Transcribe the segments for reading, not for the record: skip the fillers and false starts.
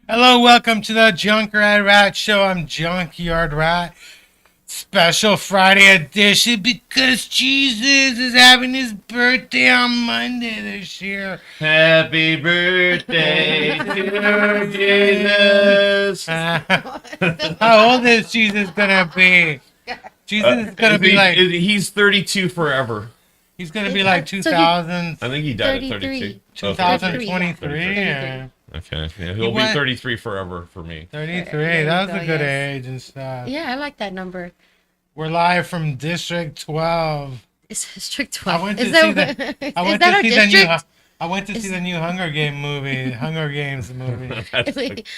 Hello, welcome to the JunkYard Rat Show. I'm JunkYard Rat. Special Friday edition because Jesus is having his birthday on Monday this year. Happy birthday to Jesus. How old is Jesus gonna be? Jesus is gonna be like, he's 32 forever. he's gonna be like 2000. I think he died at 32. 2023. Yeah. Okay, yeah, he'll be 33 forever for me. 33. That was a good age and stuff. Yeah, I like that number. We're live from District 12. It's District 12. I went to see the new Hunger Games movie.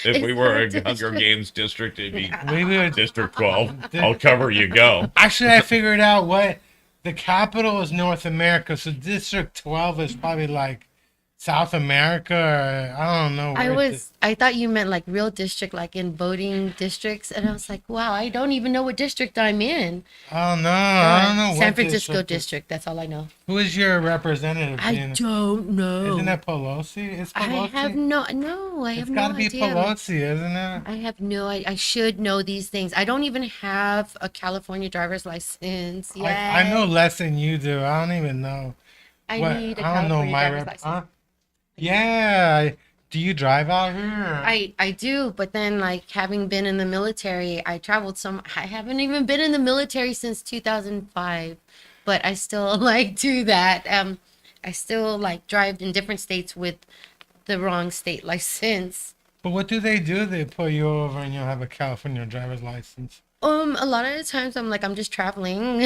If we were a Hunger Games district, it'd be District 12. I'll cover you, go. Actually, I figured out what the capital is North America, so District 12 is probably like South America, or I don't know. I thought you meant like real district, like in voting districts, and I was like, wow, I don't even know what district I'm in. Oh no, I don't know. San Francisco district. That's all I know. Who is your representative? I don't know. Isn't that Pelosi? Is Pelosi? I have no idea. It's got to be Pelosi, isn't it? I have no idea. I should know these things. I don't even have a California driver's license yet. I know less than you do. I don't even know. I need a California driver's license. Huh? Yeah. Do you drive out here? I do, but then like having been in the military, I traveled I haven't even been in the military since 2005, but I still like do that. I still like drive in different states with the wrong state license. But what do? They pull you over and you'll have a California driver's license. A lot of the times I'm just traveling.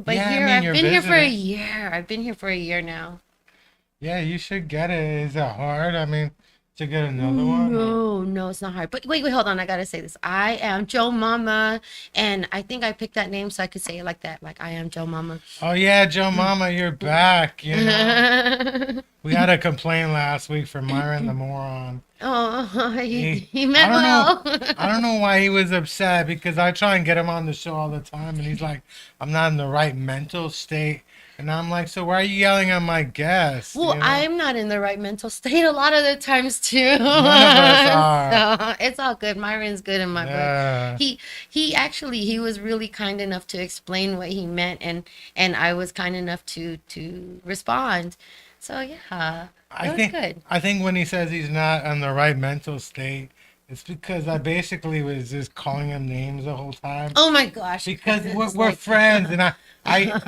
But yeah, here I've been here for a year. I've been here for a year now. Yeah, you should get it. Is it hard? I mean, to get another one? No, it's not hard. But wait, hold on. I gotta say this. I am Joe Mama, and I think I picked that name so I could say it like that. Like, I am Joe Mama. Oh yeah, Joe Mama, you're back. You know, we had a complaint last week from Myron the moron. Oh, he meant well. I don't know why he was upset, because I try and get him on the show all the time, and he's like, I'm not in the right mental state. And I'm like, so why are you yelling at my guests? Well, you know? I'm not in the right mental state a lot of the times too. None of us are. So it's all good. Myron's good in my book. He was really kind enough to explain what he meant, and I was kind enough to respond. So yeah, it was good. I think when he says he's not in the right mental state, it's because I basically was just calling him names the whole time. Oh my gosh! Because we're friends, and I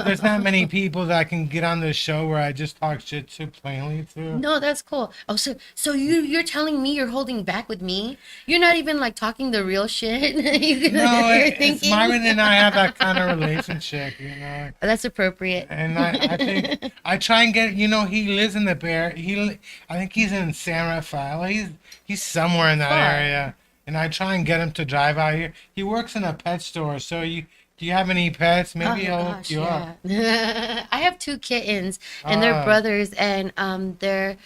there's not many people that can get on this show where I just talk shit to plainly to. No, that's cool. Oh, so you're telling me you're holding back with me? You're not even like talking the real shit. It's Myron and I have that kind of relationship, you know. That's appropriate. And I think I try and get, you know, he lives in the Bear. I think he's in San Rafael. He's somewhere in that area, and I try and get him to drive out here. He works in a pet store, so do you have any pets? Maybe I'll hook you up. I have 2 kittens, and they're brothers, and they're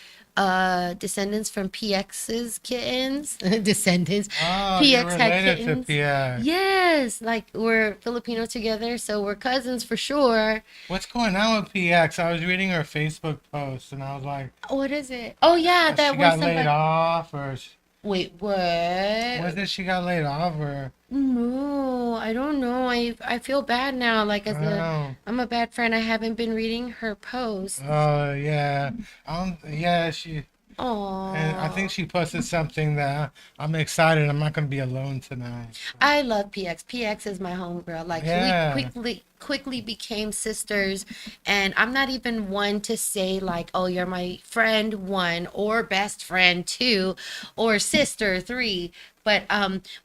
descendants from PX's kittens. Descendants. Oh, PX had kittens. To PX. Yes, like we're Filipino together, so we're cousins for sure. What's going on with PX? I was reading her Facebook post, and I was like, what is it? Oh yeah, that she got laid off, or wait, what? Was it she got laid off, or? No, I don't know. I feel bad now. Like I'm a bad friend. I haven't been reading her posts. Oh yeah, yeah. Oh, And I think she posted something that I'm excited. I'm not gonna be alone tonight. I love PX. PX is my homegirl. Like Yeah. we quickly became sisters, and I'm not even one to say like, oh, you're my friend one or best friend two or sister three. But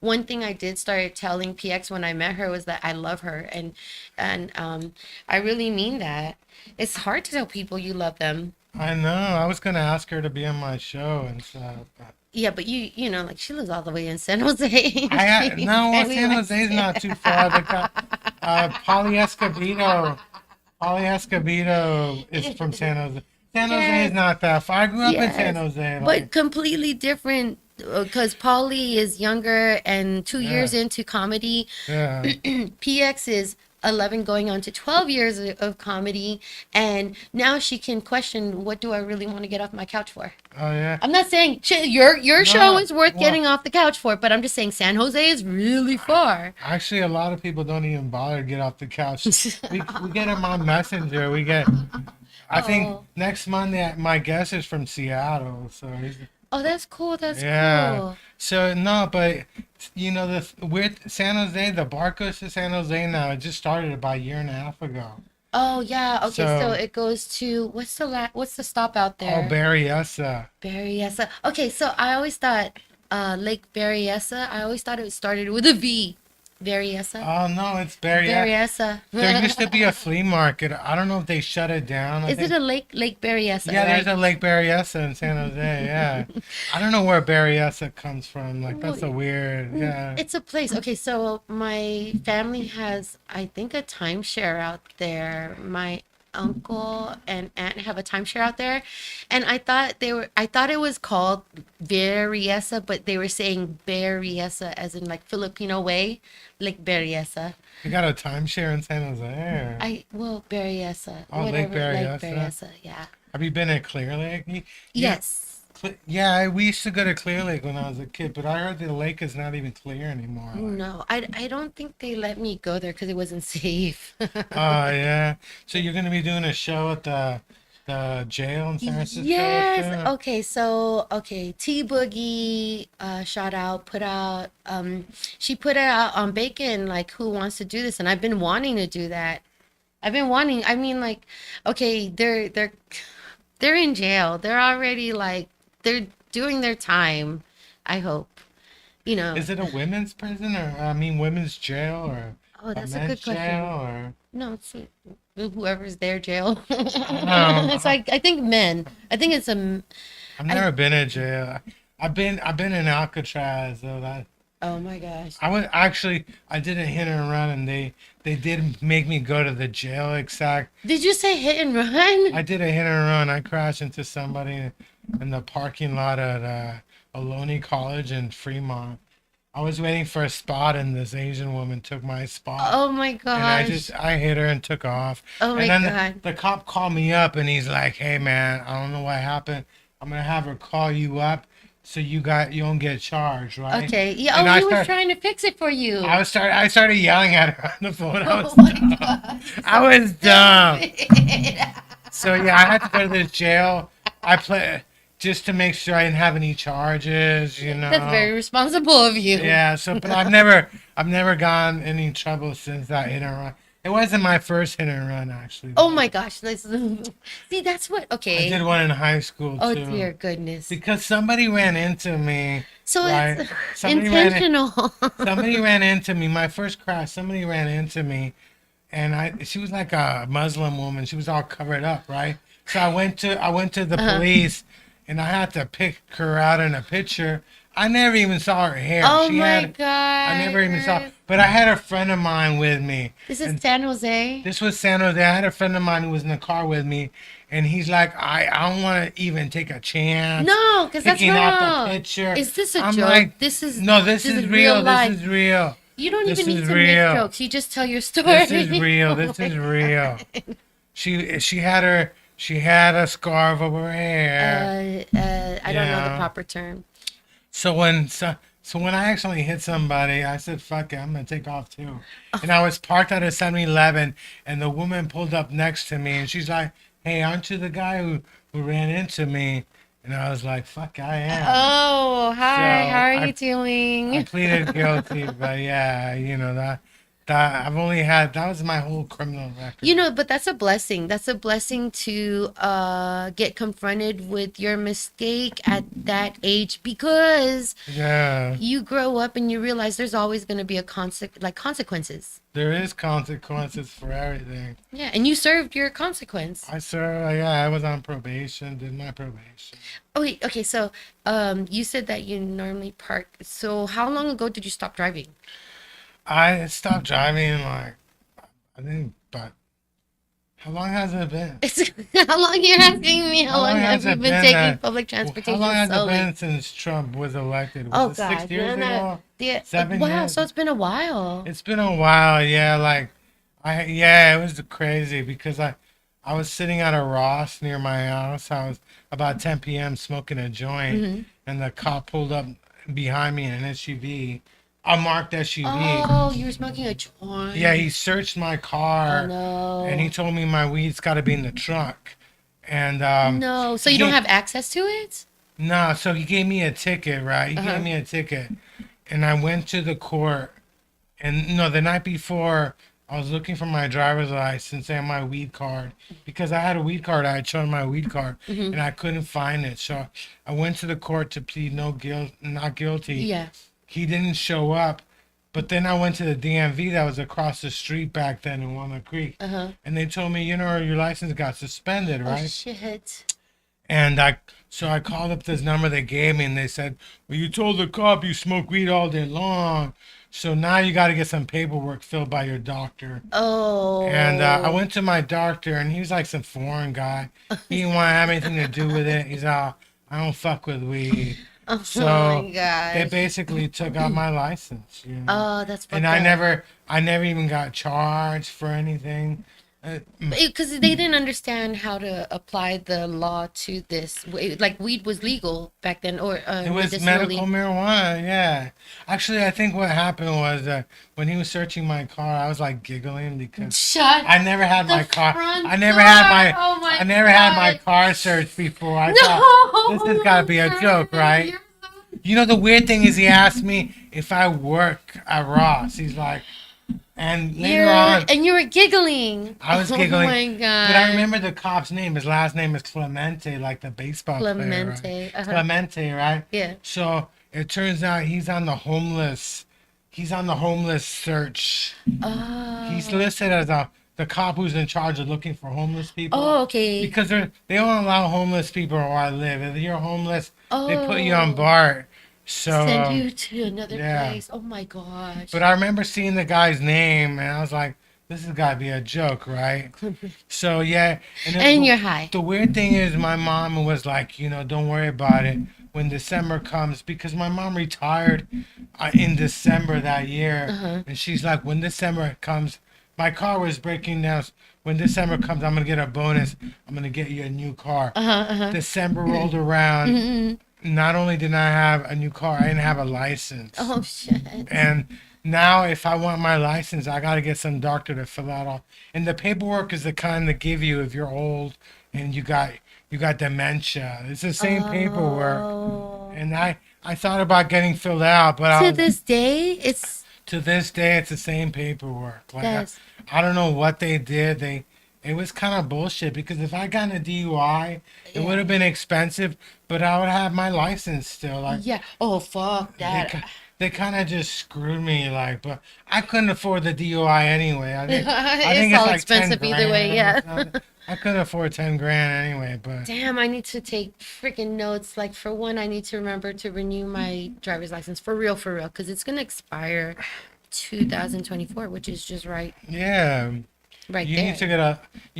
one thing I did start telling PX when I met her was that I love her, and I really mean that. It's hard to tell people you love them. I know. I was gonna ask her to be on my show and stuff. But Yeah, but you know, like she lives all the way in San Jose. no, And we San like Jose's to- not too far. Polly Escobedo. Polly Escobedo is from San Jose. San Jose Yes. is not that far. I grew up in San Yes, Jose. but Like, completely different because Polly is younger and 2 years yeah, into comedy. yeah. PX is 11 going on to 12 years of comedy, and now she can question, what do I really want to get off my couch for? Oh yeah. I'm not saying your show No, is worth well, getting off the couch for, but I'm just saying San Jose is really far. actually, a lot of people don't even bother to get off the couch. We get them on Messenger. I think Oh. next Monday, my guest is from Seattle. So Oh, that's cool. That's yeah. cool. So no, but with San Jose, the bar goes to San Jose now. It just started about a year and a half ago. Oh yeah. Okay, so So it goes to what's the stop out oh, there? Berryessa. Berryessa. Okay, so I always thought Lake Berryessa. I always thought it started with a V. Berryessa. Oh no, it's Berryessa. Berryessa. There used to be a flea market. I don't know if they shut it down. I Is think, it a Lake Berryessa? yeah, Right? there's a Lake Berryessa in San Jose. Yeah, I don't know where Berryessa comes from. Like that's a weird. Yeah. It's a place. Okay, so my family has, I think, a timeshare out there. My uncle and aunt have a timeshare out there, and I thought it was called Berryessa, but they were saying Berryessa as in like Filipino way, like Berryessa. You got a timeshare in San Jose. Or... Berryessa, Oh, Lake whatever, Lake Berryessa. Berryessa, yeah. Have you been at Clear Lake? Yes. Yeah, we used to go to Clear Lake when I was a kid, but I heard the lake is not even clear anymore. No, I don't think they let me go there because it wasn't safe. Oh yeah. So you're gonna be doing a show at the jail in San Francisco? Yes. too? Okay. T Boogie, shout out, she put it out on Bacon, like, who wants to do this? And I've been wanting to do that. I mean, like, okay, they're in jail. They're already like, they're doing their time, I hope. You know. Is it a women's prison or I mean women's jail or Oh, a that's a men's good question. jail or No, it's whoever's there jail. No. It's like, I think men. I think it's a. I've never been in jail. I've been in Alcatraz though. That Oh my gosh. I did a hit and run and they did make me go to the jail exact. Did you say hit and run? I did a hit and run. I crashed into somebody in the parking lot at Ohlone College in Fremont. I was waiting for a spot and this Asian woman took my spot. Oh my And gosh. I hit her and took off. Oh my and then God. the cop called me up and he's like, "Hey man, I don't know what happened. I'm gonna have her call you up so you don't get charged, right?" Okay. Yeah. And Oh, I he was start- trying to fix it for you. I started yelling at her on the phone. I was Oh my dumb. God. I was dumb. Stop So yeah, I had to go to this jail. I play just to make sure I didn't have any charges, you know. That's very responsible of you. Yeah, but I've never gotten any trouble since that hit and run. It wasn't my first hit and run actually. Oh my gosh. See, that's what. I Okay. did one in high school Oh too. dear goodness. Because somebody ran into me. So right? it's Somebody ran in- intentional. Somebody ran into me. My first crash. Somebody ran into me, and she was like a Muslim woman. She was all covered up, right? So I went to the police, and I had to pick her out in a picture. I never even saw her hair. Oh She my had, God. I never even saw. But I had a friend of mine with me. This is and San Jose. This was San Jose. I had a friend of mine who was in the car with me, and he's like, I don't want to even take a chance. No, because that's picking out wrong. the picture. Is this a I'm joke? like, This is no, this is real. life. This is real. You don't this even need is to real. make jokes. You just tell your story. This is real. This Oh is my real. God. She had a scarf over her hair. I don't know the Yeah. proper term. So when I actually hit somebody, I said, "Fuck it, I'm gonna take off too." And I was parked at a 7-Eleven, and the woman pulled up next to me, and she's like, "Hey, aren't you the guy who ran into me?" And I was like, fuck, I am. Oh, hi. So How are I you doing? I pleaded guilty, but yeah, that I've only had that was my whole criminal record. You know, but that's a blessing. That's a blessing to get confronted with your mistake at that age, because Yeah, you grow up and you realize there's always going to be a consequences. there is consequences for everything. Yeah, and you served your consequence. I was on probation, did my probation. Oh, wait, okay, so you said that you normally park. So how long ago did you stop driving? I stopped driving like I think, but how long has it been? It's, how long you're asking me? How long have has you it been been taking that- public How transportation long has it solely? been since Trump was elected? Oh Was it 6 God, years no, ago? yeah. 7 Wow, years? so it's been a while. It's been a while, yeah. Like, it was crazy because I was sitting at a Ross near my house. I was about 10 p.m. smoking a joint, Mm-hmm. and the cop pulled up behind me in an SUV, a marked SUV. Oh, you were smoking a joint. Yeah, he searched my Oh car, no. and he told me my weed's got to be in the trunk. And No, so he you don't gave- have access to it? no, so he gave me a ticket, right? He Uh-huh. gave me a ticket, and I went to the court. And no, the night before, I was looking for my driver's license and my weed card because I had a weed card. I had shown my weed card, Mm-hmm. and I couldn't find it. So I went to the court to plead not guilty. Yeah. He didn't show up, but then I went to the DMV that was across the street back then in Walnut Creek, Uh-huh. and they told me, your license got suspended, Oh right? shit. And so I called up this number they gave me, and they said, "Well, you told the cop you smoke weed all day long, so now you got to get some paperwork filled by your doctor." Oh. And I went to my doctor, and he was like some foreign guy. He didn't want to have anything to do with it. He's all, "I don't fuck with weed." Oh So my they gosh. basically took out my license. Oh, that's And fucked up. I never even got charged for anything. Because they didn't understand how to apply the law to this. Like weed was legal back then, or It was medical marijuana, yeah. Actually, I think what happened was when he was searching my car, I was like giggling because Shut. I never had my The car. front I never had door. my. Oh my I never had my God. car searched before. I No. thought this has got to be a joke, right? You're so- You know the weird thing is he asked me if I work at Ross. He's like, and later on, And you were giggling. I was giggling. Oh my God. But I remember the cop's name. His last name is Clemente, like the baseball player. Clemente, Right? uh-huh. Clemente, right? Yeah. So it turns out he's on the homeless. He's on the homeless search. Oh. He's listed as the cop who's in charge of looking for homeless people. Oh, okay. Because they don't allow homeless people where I live. If you're homeless, they put you on Oh. BART. So, Send you to another yeah. place. Oh my gosh. but I remember seeing the guy's name, and I was like, "This has got to be a joke, right?" So yeah, then And you're high. The weird thing is, my mom was like, "Don't worry about it when December comes," because my mom retired in December that year, Uh-huh. and she's like, "When December comes, my car was breaking down. When December comes, I'm gonna get a bonus. I'm gonna get you a new car." Uh-huh, uh-huh. December rolled around. Mm-mm. Not only did I have a new car, I didn't have a license. Oh shit. And now, if I want my license, I got to get some doctor to fill out all. And the paperwork is the kind they give you if you're old and you got dementia. It's the same paperwork. Oh. And I thought about getting filled out, but To this day, it's to this day, it's the same paperwork. Like That's- I don't know what they did. It was kind of bullshit because if I got in a DUI, it would have been expensive, but I would have my license still. Like yeah. Oh fuck that. they kind of just screwed me, like, but I couldn't afford the DUI anyway. I think It's all like 10 expensive either way, grand yeah. or something. I couldn't afford 10 grand anyway, but Damn, I need to take freaking notes. Like, for one, I need to remember to renew my driver's license for real, because it's gonna expire 2024, which is just right yeah, there. you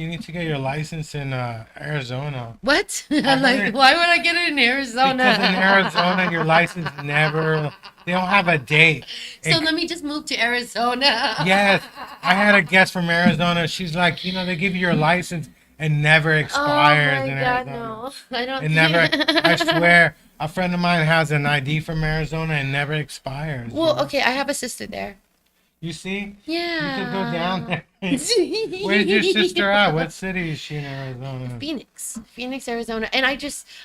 need to get your license in Arizona. What? I'm like, heard- why would I get it in Arizona? Because in Arizona, your license they don't have a date. So let me just move to Arizona. Yes, I had a guest from Arizona. She's like, they give you your license and never Oh expires my in God, Arizona. no. I don't. It never. I swear, a friend of mine has an ID from Arizona and never expires. Well, okay, I have a sister there. You see? Yeah. You could go down there. Where's your sister at? What city is she in Arizona? Phoenix, Arizona. And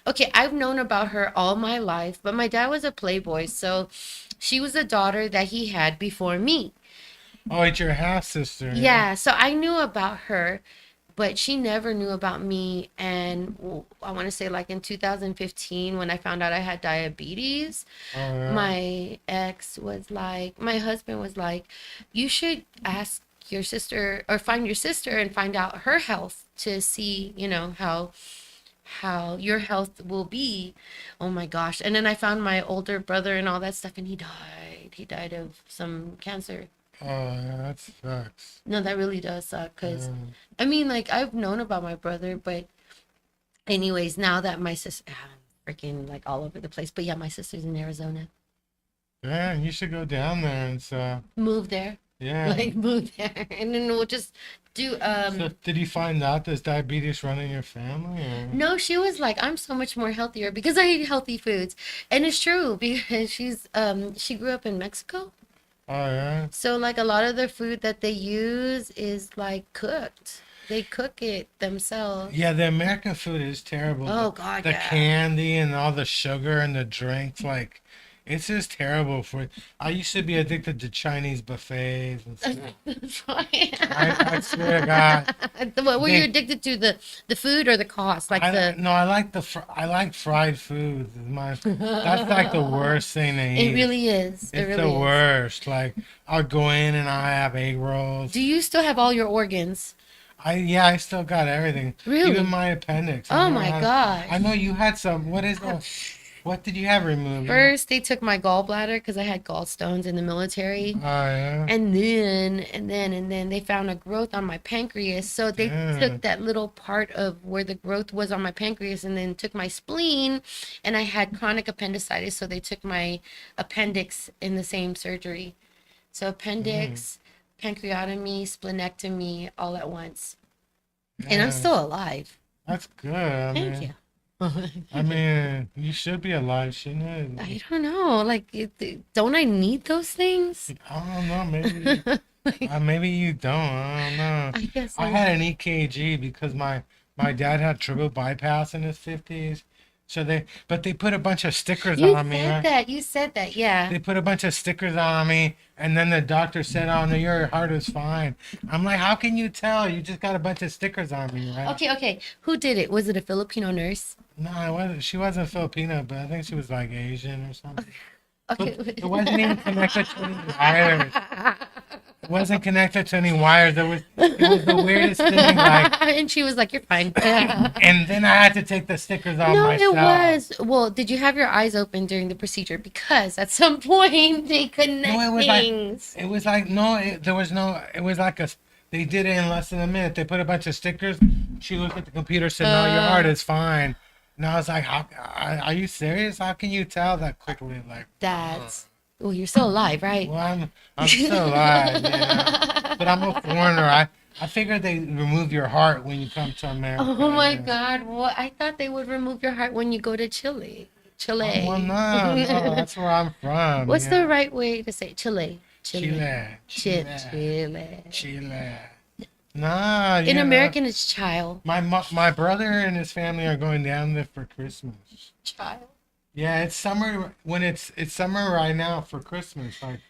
okay, I've known about her all my life, but my dad was a playboy, so she was a daughter that he had before me. Oh, it's your half sister. Yeah, so I knew about her, but she never knew about me. And I want to say, like in 2015, when I found out I had diabetes, Oh, yeah. my husband was like, you should ask your sister or find your sister and find out her health to see, how your health will be. Oh my gosh. And then I found my older brother and all that stuff, and he died. He died of some cancer. Oh, yeah, that sucks. No, that really does suck, because Yeah. I mean, like, I've known about my brother, but anyways, now that my sister, I'm freaking like all over the place, but yeah, my sister's in Arizona. Yeah, you should go down there and stuff. Move there. Yeah. Like, move there. And then we'll just do, So did you find out there's diabetes running your family? Or? no, she was like, I'm so much more healthier because I eat healthy foods. And it's true because she grew up in Mexico. Oh, yeah? So, like, a lot of the food that they use is, like, cooked. They cook it themselves. Yeah, the American food is terrible. Oh, God, The yeah. candy and all the sugar and the drinks, like, it's just terrible for. I used to be addicted to Chinese buffets and stuff. I swear to God. What were you They- addicted to? The food or the cost? Like No, I like I like fried food. That's like the worst thing to eat. It really is. It It's really the is. worst. Like I'll go in and I have egg rolls. Do you still have all your organs? I still got everything. Really? Even my appendix. Oh my gosh. I know you had some. What is that? What did you have removed? First, they took my gallbladder because I had gallstones in the military. Oh yeah. And then they found a growth on my pancreas. So they Yeah. took that little part of where the growth was on my pancreas and then took my spleen. And I had chronic appendicitis. So they took my appendix in the same surgery. So appendix, pancreotomy, splenectomy, all at once. And I'm Yeah. still alive. That's good. I Thank mean, you. I mean, you should be alive, shouldn't I it? don't know. Like, don't I need those things? I don't know. Maybe. Maybe you don't. I don't know. I guess I had an EKG because my dad had triple bypass in his 50s. So they put a bunch of stickers You on me, said right? that. You said that. Yeah. They put a bunch of stickers on me, and then the doctor said, "Oh no, your heart is fine." I'm like, "How can you tell? You just got a bunch of stickers on me, right?" Okay. Who did it? Was it a Filipino nurse? No, it wasn't. She wasn't Filipino, but I think she was like Asian or something. Okay. It wasn't even connected to any wires. It wasn't connected to any wires. It was the weirdest thing. Like, And she was like, "You're fine." and then I had to take the stickers off No, myself. it was. Well, did you have your eyes open during the procedure? Because at some point they connect No, it was like things. it was like no. There was no. It was like a. They did it in less than a minute. They put a bunch of stickers. She looked at the computer, said, "No, your heart is fine." And I was like, "Are you serious? How can you tell that quickly?" Like, That's. Well, you're still alive, right? well, I'm still alive, yeah. But I'm a foreigner. I figured they remove your heart when you come to America. Oh my yeah. God! What? I thought they would remove your heart when you go to Chile. Chile. Well, no, that's where I'm from. What's yeah. the right way to say it? Chile? Chile? Chile. Nah, In yeah. American, it's child. My brother and his family are going down there for Christmas. Child. Yeah, it's summer when it's summer right now for Christmas. Like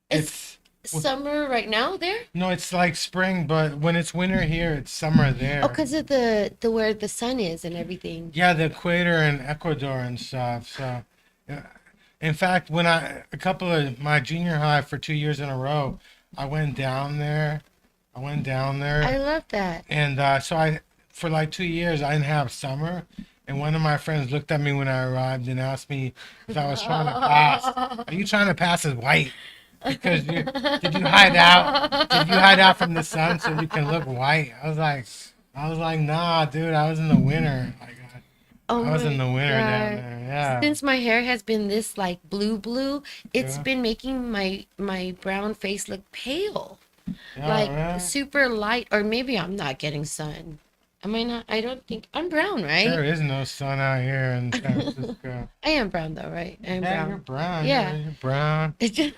It's summer right now there. no, it's like spring, but when it's winter here, it's summer there. Oh, because of the where the sun is and everything. Yeah, the equator in Ecuador and stuff. So, yeah. In fact, when a couple of my junior high for 2 years in a row, I went down there. I love that. And so for like 2 years, I didn't have summer. And one of my friends looked at me when I arrived and asked me if I was trying to pass. Are you trying to pass as white? Because did you hide out? Did you hide out from the sun so you can look white? I was like, nah, dude. I was in the winter. Like, Oh I was in my the winter down God. there. Yeah. Since my hair has been this like blue, it's Yeah. been making my brown face look pale. Yeah, Like right? super light, or maybe I'm not getting sun. Am I not? I don't think I'm brown, right? There is no sun out here in San Francisco. I am brown though, right? I am Yeah, brown. you're brown. Yeah. You're brown. It just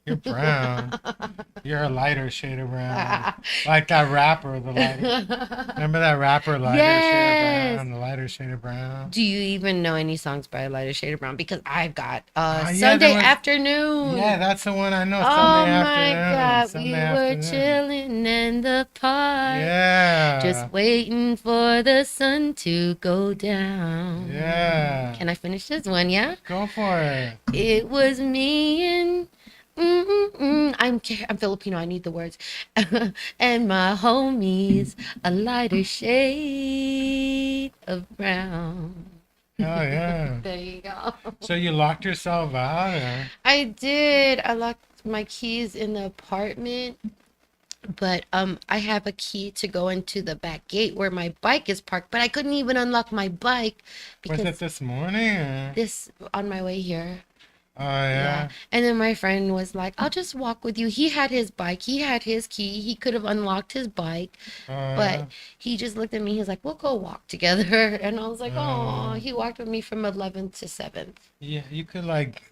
You're brown. You're a lighter shade of brown. Like that rapper, the lighter. Remember that rapper, lighter shade of Yes. brown, the lighter shade of brown? Do you even know any songs by Lighter Shade of Brown? Because I've got Yeah, Sunday there was, Afternoon. yeah, that's the one I know. Oh Sunday my afternoon. God, Sunday we afternoon. were chilling in the park, Yeah. just waiting for the sun to go down. Yeah. Can I finish this one? Yeah. Go for it. It was me and I'm Filipino. I need the words. And my homies, a lighter shade of brown. Oh, yeah. There you go. So you locked yourself out? Or? I did. I locked my keys in the apartment, but I have a key to go into the back gate where my bike is parked, but I couldn't even unlock my bike Was it because this morning? Or? this on my way here. Oh, yeah. And then my friend was like, I'll just walk with you. He had his bike, he had his key, he could have unlocked his bike, Oh, but yeah. he just looked at me. He was like, we'll go walk together. And I was like, Oh. oh, he walked with me from 11th to 7th. Yeah, you could like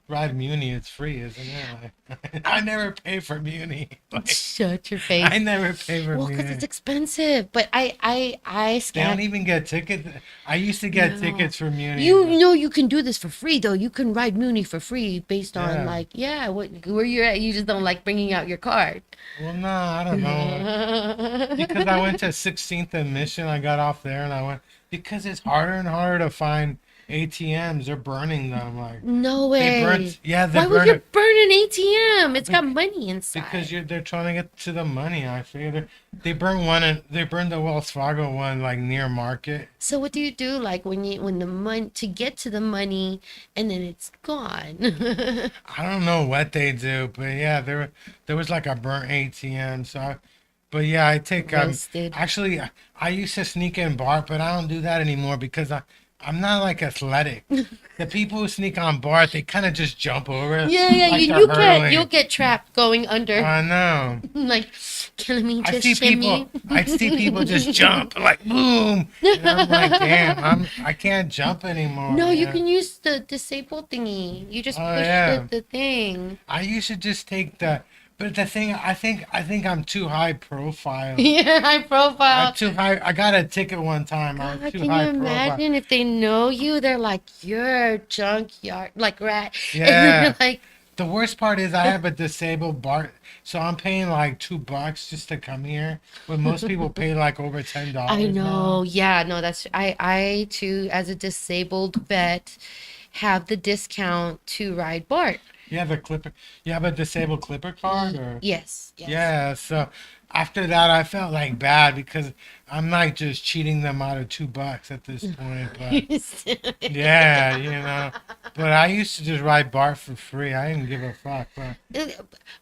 ride Muni. It's free, isn't it? Like, I never pay for Muni. Like, Shut your face. I never pay for Well, because Muni. it's expensive. But I They don't scanned. even get tickets. I used to get No. tickets for Muni. You but- know you can do this for free though. You can ride Mooney for free based on Yeah. like where you're at. You just don't like bringing out your card. Well, no, I don't know. Because I went to 16th and Mission. I got off there and I went because it's harder and harder to find ATMs. They're burning them. Like No they way. burnt. Yeah, they Why would burn you it burn an ATM? It's got money inside. because they're trying to get to the money. I figure they burned one and they burned the Wells Fargo one like near Market. So what do you do like when the money to get to the money and then it's gone? I don't know what they do, but yeah, there was like a burnt ATM. But yeah, I take Roasted. actually I used to sneak in Bart, but I don't do that anymore because I'm not like athletic. The people who sneak on Bart, they kind of just jump over. Yeah, like you they're can't. hurling. You'll get trapped going under. I know. Like, killing me I just see shimmy. people. I see people just jump like boom. And I'm like, damn, I can't jump anymore. No, you man. can use the disabled thingy. You just Oh, push yeah. the thing. I used to just take the. But the thing, I think I'm too high profile. Yeah, high profile. I'm too high. I got a ticket one time. I God, was too can high you imagine if they know you? They're like, you're a junkyard, like rat. And Yeah. you're like, The worst part is I have a disabled Bart, so I'm paying like $2 just to come here. But most people pay like over $10. I know. now. Yeah, no, that's I too, as a disabled vet, have the discount to ride BART. You have a clipper. You have a disabled clipper card, or Yes. yeah. So after that, I felt like bad because I'm like just cheating them out of $2 at this point. But yeah, you know. But I used to just ride Bart for free. I didn't give a fuck. But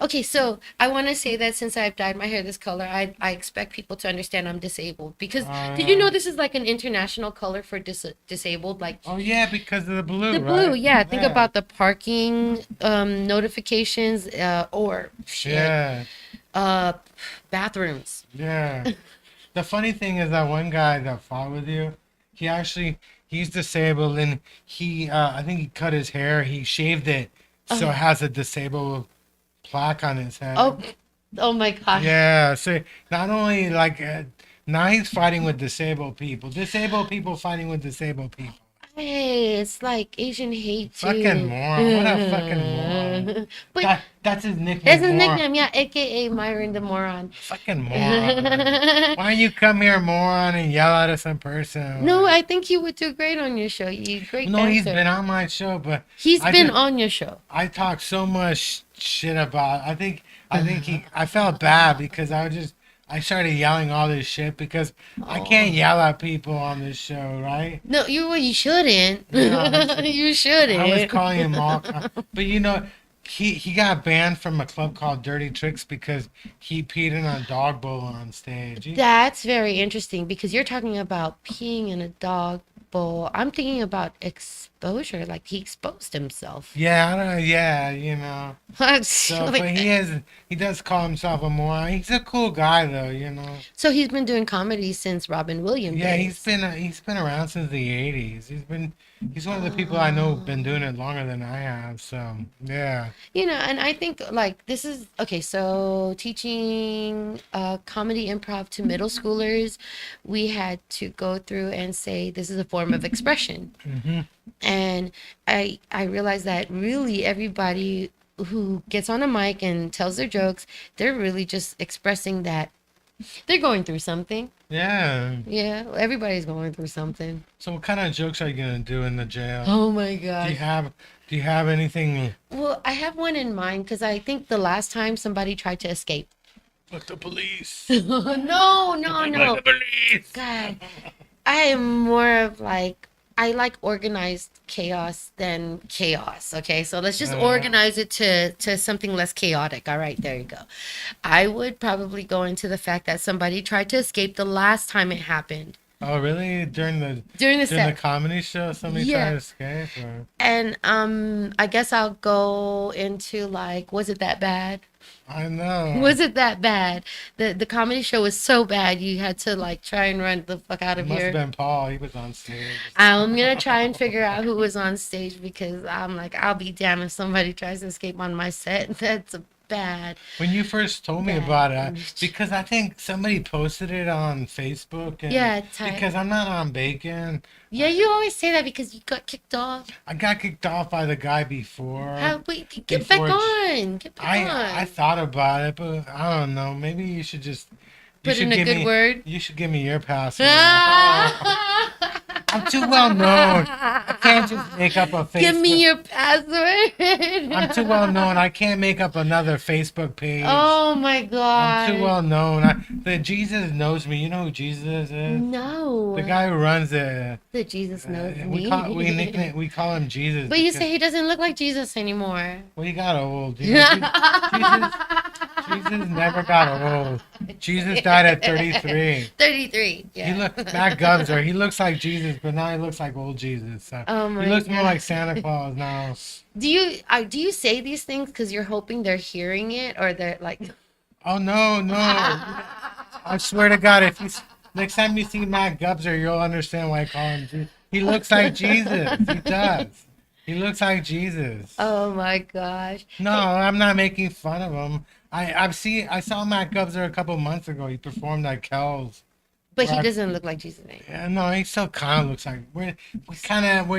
Okay, so I want to say that since I've dyed my hair this color, I expect people to understand I'm disabled because did you know this is like an international color for disabled? Like oh yeah, because of the blue. the blue, right? yeah. Think about the parking notifications or shit, Yeah. bathrooms. Yeah. The funny thing is that one guy that fought with you, he's disabled and he I think he cut his hair, he shaved it so it has a disabled plaque on his head. Oh my gosh. Yeah, so not only like now he's fighting with disabled people fighting with disabled people. Hey, it's like Asian hate too. Fucking moron. What a fucking moron. But That's his nickname. that's his moron. nickname, yeah, aka Myron the Moron. Fucking moron. Why don't you come here, moron, and yell at us in person? No, I think he would do great on your show. You great No, he's dancer. been on my show, but He's I been just- on your show. I talk so much shit about. I felt bad because I started yelling all this shit because I can't yell at people on this show, right? No, you shouldn't. Yeah, You shouldn't. I was calling him all, but you know, he got banned from a club called Dirty Tricks because he peed in a dog bowl on stage. That's very interesting because you're talking about peeing in a dog people, I'm thinking about exposure. Like he exposed himself. Yeah, I don't, yeah, you know. So, Like, but he does call himself a moron. He's a cool guy though, you know. so he's been doing comedy since Robin Williams Yeah, days. he's been around since the '80s. He's one of the people I know been doing it longer than I have. So yeah. You know, and I think like this is okay. So teaching comedy improv to middle schoolers, we had to go through and say this is a form of expression. Hmm. And I realized that really everybody who gets on a mic and tells their jokes, they're really just expressing that they're going through something. Yeah. Yeah, everybody's going through something. So what kind of jokes are you gonna do in the jail? Oh my Do you god. have Do you have anything? Well, I have one in mind because I think the last time somebody tried to escape. Like the police. No, no, no. Like the police. God, I am more of like I like organized chaos than chaos. Okay, so let's just organize it to something less chaotic. All right, there you go. I would probably go into the fact that somebody tried to escape the last time it happened Oh, really? during the During the set. comedy show, somebody Yeah. tried to escape? Or... And I guess I'll go into like, was it that bad? I know. Was it that bad? The comedy show was so bad you had to like try and run the fuck out It of must here. have been Paul. He was on stage. I'm gonna try and figure out who was on stage because I'm like, I'll be damned if somebody tries to escape on my set. That's bad. When you first told me Bad. about it, because I think somebody posted it on Facebook. And Yeah, tight. because I'm not on Bacon. Yeah, you always say that because you got kicked off. I got kicked off by the guy before. Wait, get back Before on. Get back I on. thought about it, but I don't know. Maybe you should just Put in a give good me, word. You should give me your password. I'm too well known. I can't just make up a Facebook. Give me your password. I'm too well known. I can't make up another Facebook page. Oh my god. I'm too well known. The Jesus knows me. You know who Jesus is? No. The guy who runs it. That Jesus knows me. We call him Jesus. But you because- say he doesn't look like Jesus anymore. well, he got old. You know, Jesus never got old. Jesus died at 33. 33. Yeah. He Matt Gubser. He looks like Jesus, but now he looks like old Jesus. So Oh my he looks more God. like Santa Claus now. Do you say these things because you're hoping they're hearing it or they're like? Oh no, no! I swear to God, if you next time you see Matt Gubser, you'll understand why I call him Jesus. He looks like Jesus. He does. He looks like Jesus. Oh my gosh. No, I'm not making fun of him. I saw Matt Gubser a couple months ago. He performed at Kells. But he Right. doesn't look like Jesus anymore. Yeah, no, he still kind of looks like we're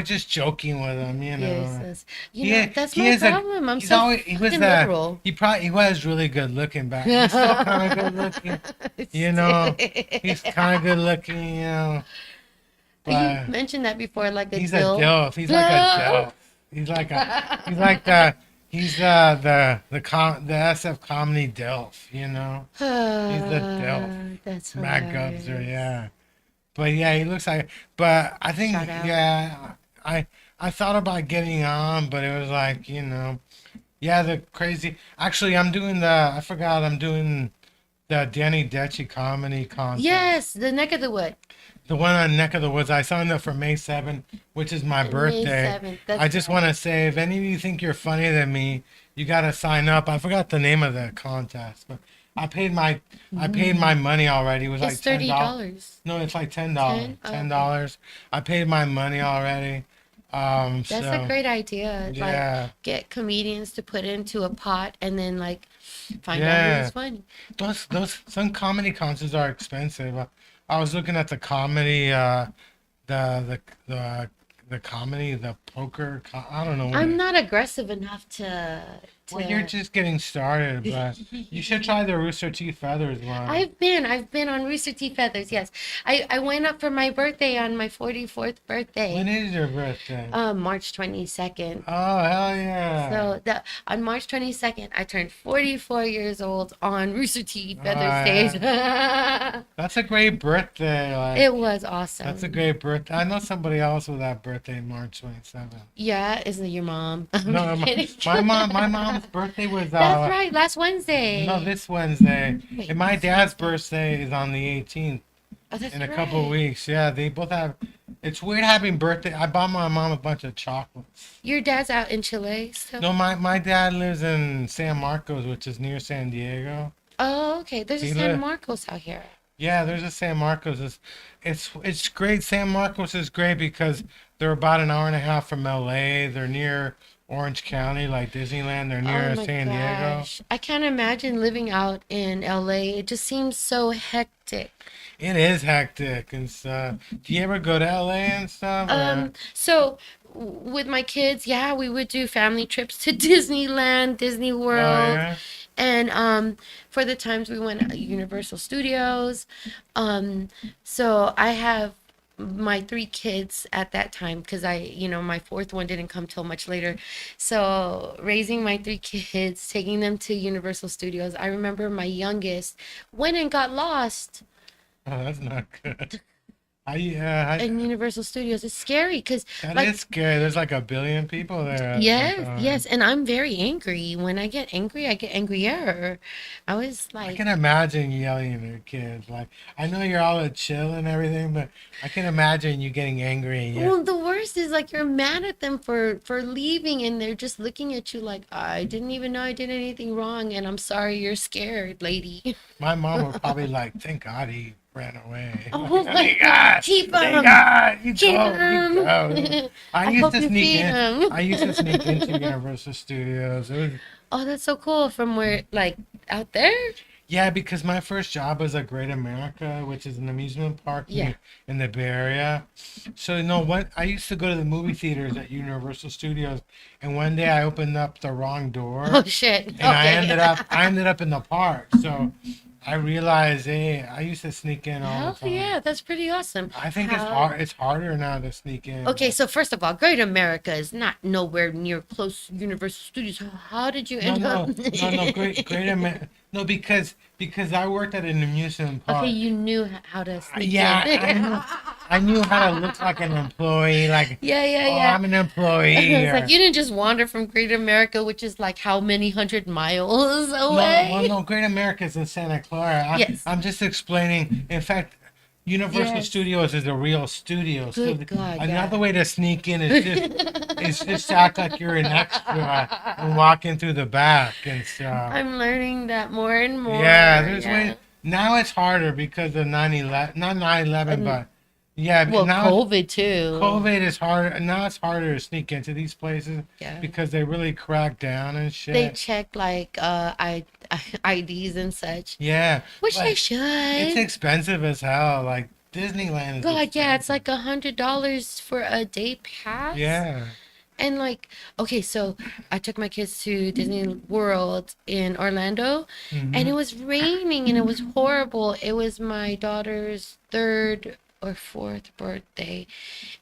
just joking with him, you know. Yes, you He- know, that's he my is a- problem. I'm he's so always, he was fucking the, literal. he was really good looking back. He's still kind of good looking, you know. He's kind of good looking, you know. You But mentioned that before, like a he's dilf. a dilf. He's like a dilf. He's the SF comedy dilf, you know. He's the dilf. That's Matt hilarious. Gubser, yeah. But yeah, he looks like. But I think, Shout out. yeah, I thought about getting on, but it was like, you know, yeah, the crazy. Actually, I'm doing the Danny Detchi comedy contest. Yes, the neck of the wood. The one on Neck of the Woods. I signed up for May 7th, which is my birthday. 7th. That's I just right. want to say, if any of you think you're funnier than me, you got to sign up. I forgot the name of the contest, but I paid my money already. It was It's like $30. No, it's like $10. $10? Oh, $10. I paid my money already. That's so, a great idea. Yeah. Like get comedians to put into a pot and then like find out Yeah. who's funny. Some comedy concerts are expensive. I was looking at the comedy, the comedy, the poker. I don't know. What I'm not aggressive enough to. Well, you're just getting started, but you should try the Rooster Teeth Feathers one. I've been on Rooster Teeth Feathers. Yes, I went up for my birthday on my 44th birthday. When is your birthday? March 22nd. Oh, hell yeah. So on March 22nd, I turned 44 years old on Rooster Teeth Feathers yeah. stage. That's a great birthday. Like, It was awesome. that's a great birthday. I know somebody else with that birthday March 27th. Yeah, isn't it your mom? I'm No, kidding. my mom's birthday was That's right, last Wednesday. No, this Wednesday. Wait, And my dad's birthday is on the 18th. Oh, that's in a couple of right. weeks. Yeah, they both have. It's weird having birthday. I bought my mom a bunch of chocolates. Your dad's out in Chile still? No, my dad lives in San Marcos, which is near San Diego. Oh, okay. There's a He San live. Marcos out here. Yeah, there's a San Marcos. It's great. San Marcos is great because they're about an hour and a half from LA. They're near Orange County, like Disneyland. They're Oh near my San Diego. gosh. I can't imagine living out in LA. It just seems so hectic. It is hectic and stuff. Do you ever go to LA and stuff? So with my kids, yeah, we would do family trips to Disneyland, Disney Oh World, yeah. and for the times we went Universal Studios. Um, so I have my three kids at that time because my fourth one didn't come till much later. So raising my three kids, taking them to Universal Studios. I remember my youngest went and got lost Oh, that's not good. I in Universal Studios. It's scary because that like is scary. There's like a billion people there at one yes, time. yes, and I'm very angry. When I get angry, I get angrier. I was I like, can imagine you yelling at your kids. Like I know you're all chill and everything, but I can imagine you getting angry and well, the worst is like you're mad at them for leaving, and they're just looking at you like I didn't even know I did anything wrong, and I'm sorry you're scared, lady. my mom would probably like, thank God he ran away. Oh my Thank God, God, keep thank him, God, you keep go, you go. him. I hope you feed him. I used to sneak into Universal Studios. It was, Oh, that's so cool. From where, like, out there? yeah, because my first job was at Great America, which is an amusement park Yeah. in the Bay Area. So, you know what? I used to go to the movie theaters at Universal Studios, and one day I opened up the wrong door, Oh shit. and I Okay. ended up in the park. So I realized, hey, I used to sneak in all Hell the time. yeah, that's pretty awesome. I think it's How- hard. It's harder now to sneak in. Okay, so first of all, Great America is not nowhere near close Universal Studios. How did you No, end up? no. Great America. No, because I worked at an amusement park. Okay, you knew how to sneak Yeah, in. I knew how to look like an employee. Like, Yeah, yeah, oh, yeah. I'm an employee It's here. like you didn't just wander from Great America, which is like how many 100 miles No, away? well, no, Great America is in Santa Clara. Yes. I'm just explaining. In fact, Universal Yes. Studios is a real studio. Good God, another yeah. way to sneak in is just to act like you're an extra and walk in through the back and stuff. I'm learning that more and more. Yeah, there's yeah. way now it's harder because of 9/11, not 9/11, but yeah, Well, now COVID too. COVID is harder. Now it's harder to sneak into these places Yeah. because they really crack down and shit. They check like IDs and such, Yeah, which but they it's should. expensive as hell. Like Disneyland is God, yeah, it's expensive. like $100 for a day pass. Yeah. And like, okay, so I took my kids to Disney World in Orlando, and it was raining and it was horrible. It was my daughter's third or fourth birthday.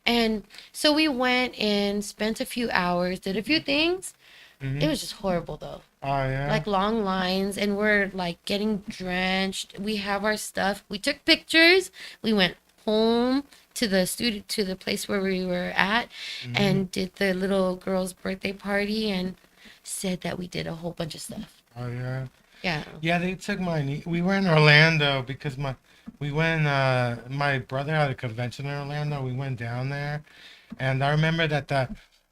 And so we went and spent a few hours, did a few things. It was just horrible though. Oh yeah. Like long lines, and we're like getting drenched. We have our stuff. We took pictures. We went home to the studio, to the place where we were at, and did the little girl's birthday party, and said that we did a whole bunch of stuff. Oh yeah. Yeah. Yeah, they took my we were in Orlando because we went my brother had a convention in Orlando. We went down there, and I remember that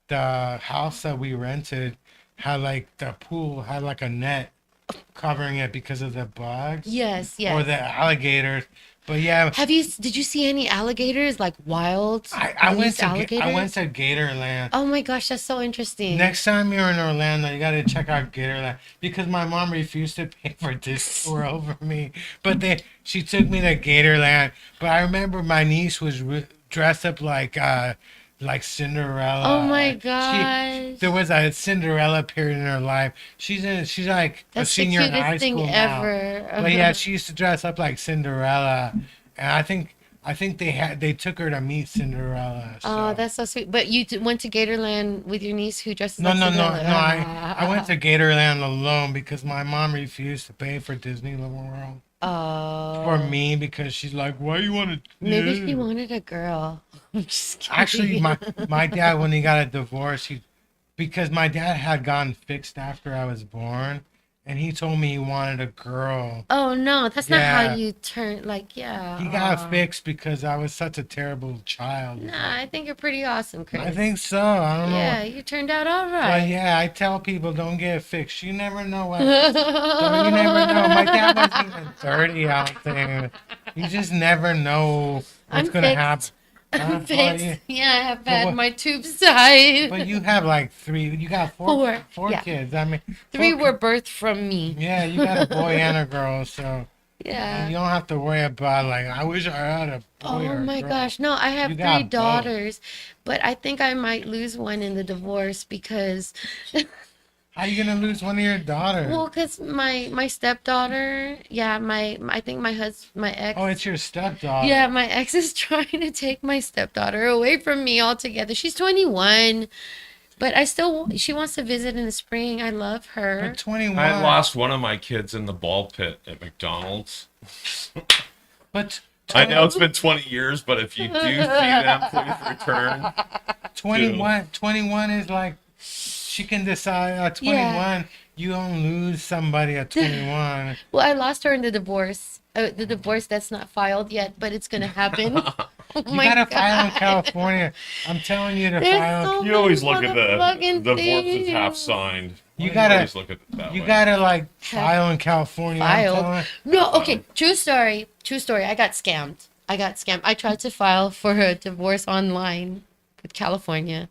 the house that we rented had like the pool had like a net covering it because of the bugs Yes. Yes. or the alligators. But yeah, Did you see any alligators, like wild I went released to alligators? I went to Gatorland. Oh my gosh, that's so interesting. Next time you're in Orlando, you gotta check out Gatorland because my mom refused to pay for this tour over me. But she took me to Gatorland. But I remember my niece was dressed up like Cinderella. Oh my She, gosh. there was a Cinderella period in her life. She's like That's a senior the in high cutest thing school now. ever. But yeah, she used to dress up like Cinderella, and I think they took her to meet Cinderella. Oh, So. that's so sweet. But you went to Gatorland with your niece who dresses No, like no, no, no. Cinderella. I went to Gatorland alone because my mom refused to pay for Disney World Oh. for me because she's like, "Why you want to?" Maybe she wanted a girl. I'm just kidding. Actually, my dad when he got a divorce, because my dad had gotten fixed after I was born, and he told me he wanted a girl. Oh no, that's not Yeah. how you turn. Like, yeah. He got fixed because I was such a terrible child. Nah, I think you're pretty awesome, Chris. I think so. I don't know. Yeah, you turned out all But right. yeah, I tell people don't get it fixed. You never know what. You never know. My dad wasn't even 30 out there. You just never know what's I'm gonna fixed. happen. I'm Oh, fixed. Yeah, I have But had what- my tubes tied. But you have like three. You got Four, four yeah. kids. I mean, 3 four were birthed from me. Yeah, you got a boy and a girl, so Yeah. you don't have to worry about like I wish I had a boy or Oh a my girl. gosh. No, I have You 3 got both. daughters, but I think I might lose one in the divorce because, How you gonna lose one of your daughters? well, because my stepdaughter, yeah, I think my ex. Oh, it's your stepdaughter. Yeah, my ex is trying to take my stepdaughter away from me altogether. She's 21, but she wants to visit in the spring. I love her. But 21. I lost one of my kids in the ball pit at McDonald's. But I know it's been 20 years, but if you do see them, please return. 21 is like she can decide. 21, Yeah. you don't lose somebody at 21. Well, I lost her in the divorce. The divorce that's not filed yet, but it's gonna happen. Oh You my gotta file in God. California. I'm telling you to There's file. so You always look many at the motherfucking divorce is half things. signed. You Why do gotta- always look at it that You way? gotta like file in California. I'm Filed. telling No, okay. True story. True story. I got scammed. I tried to file for a divorce online with California,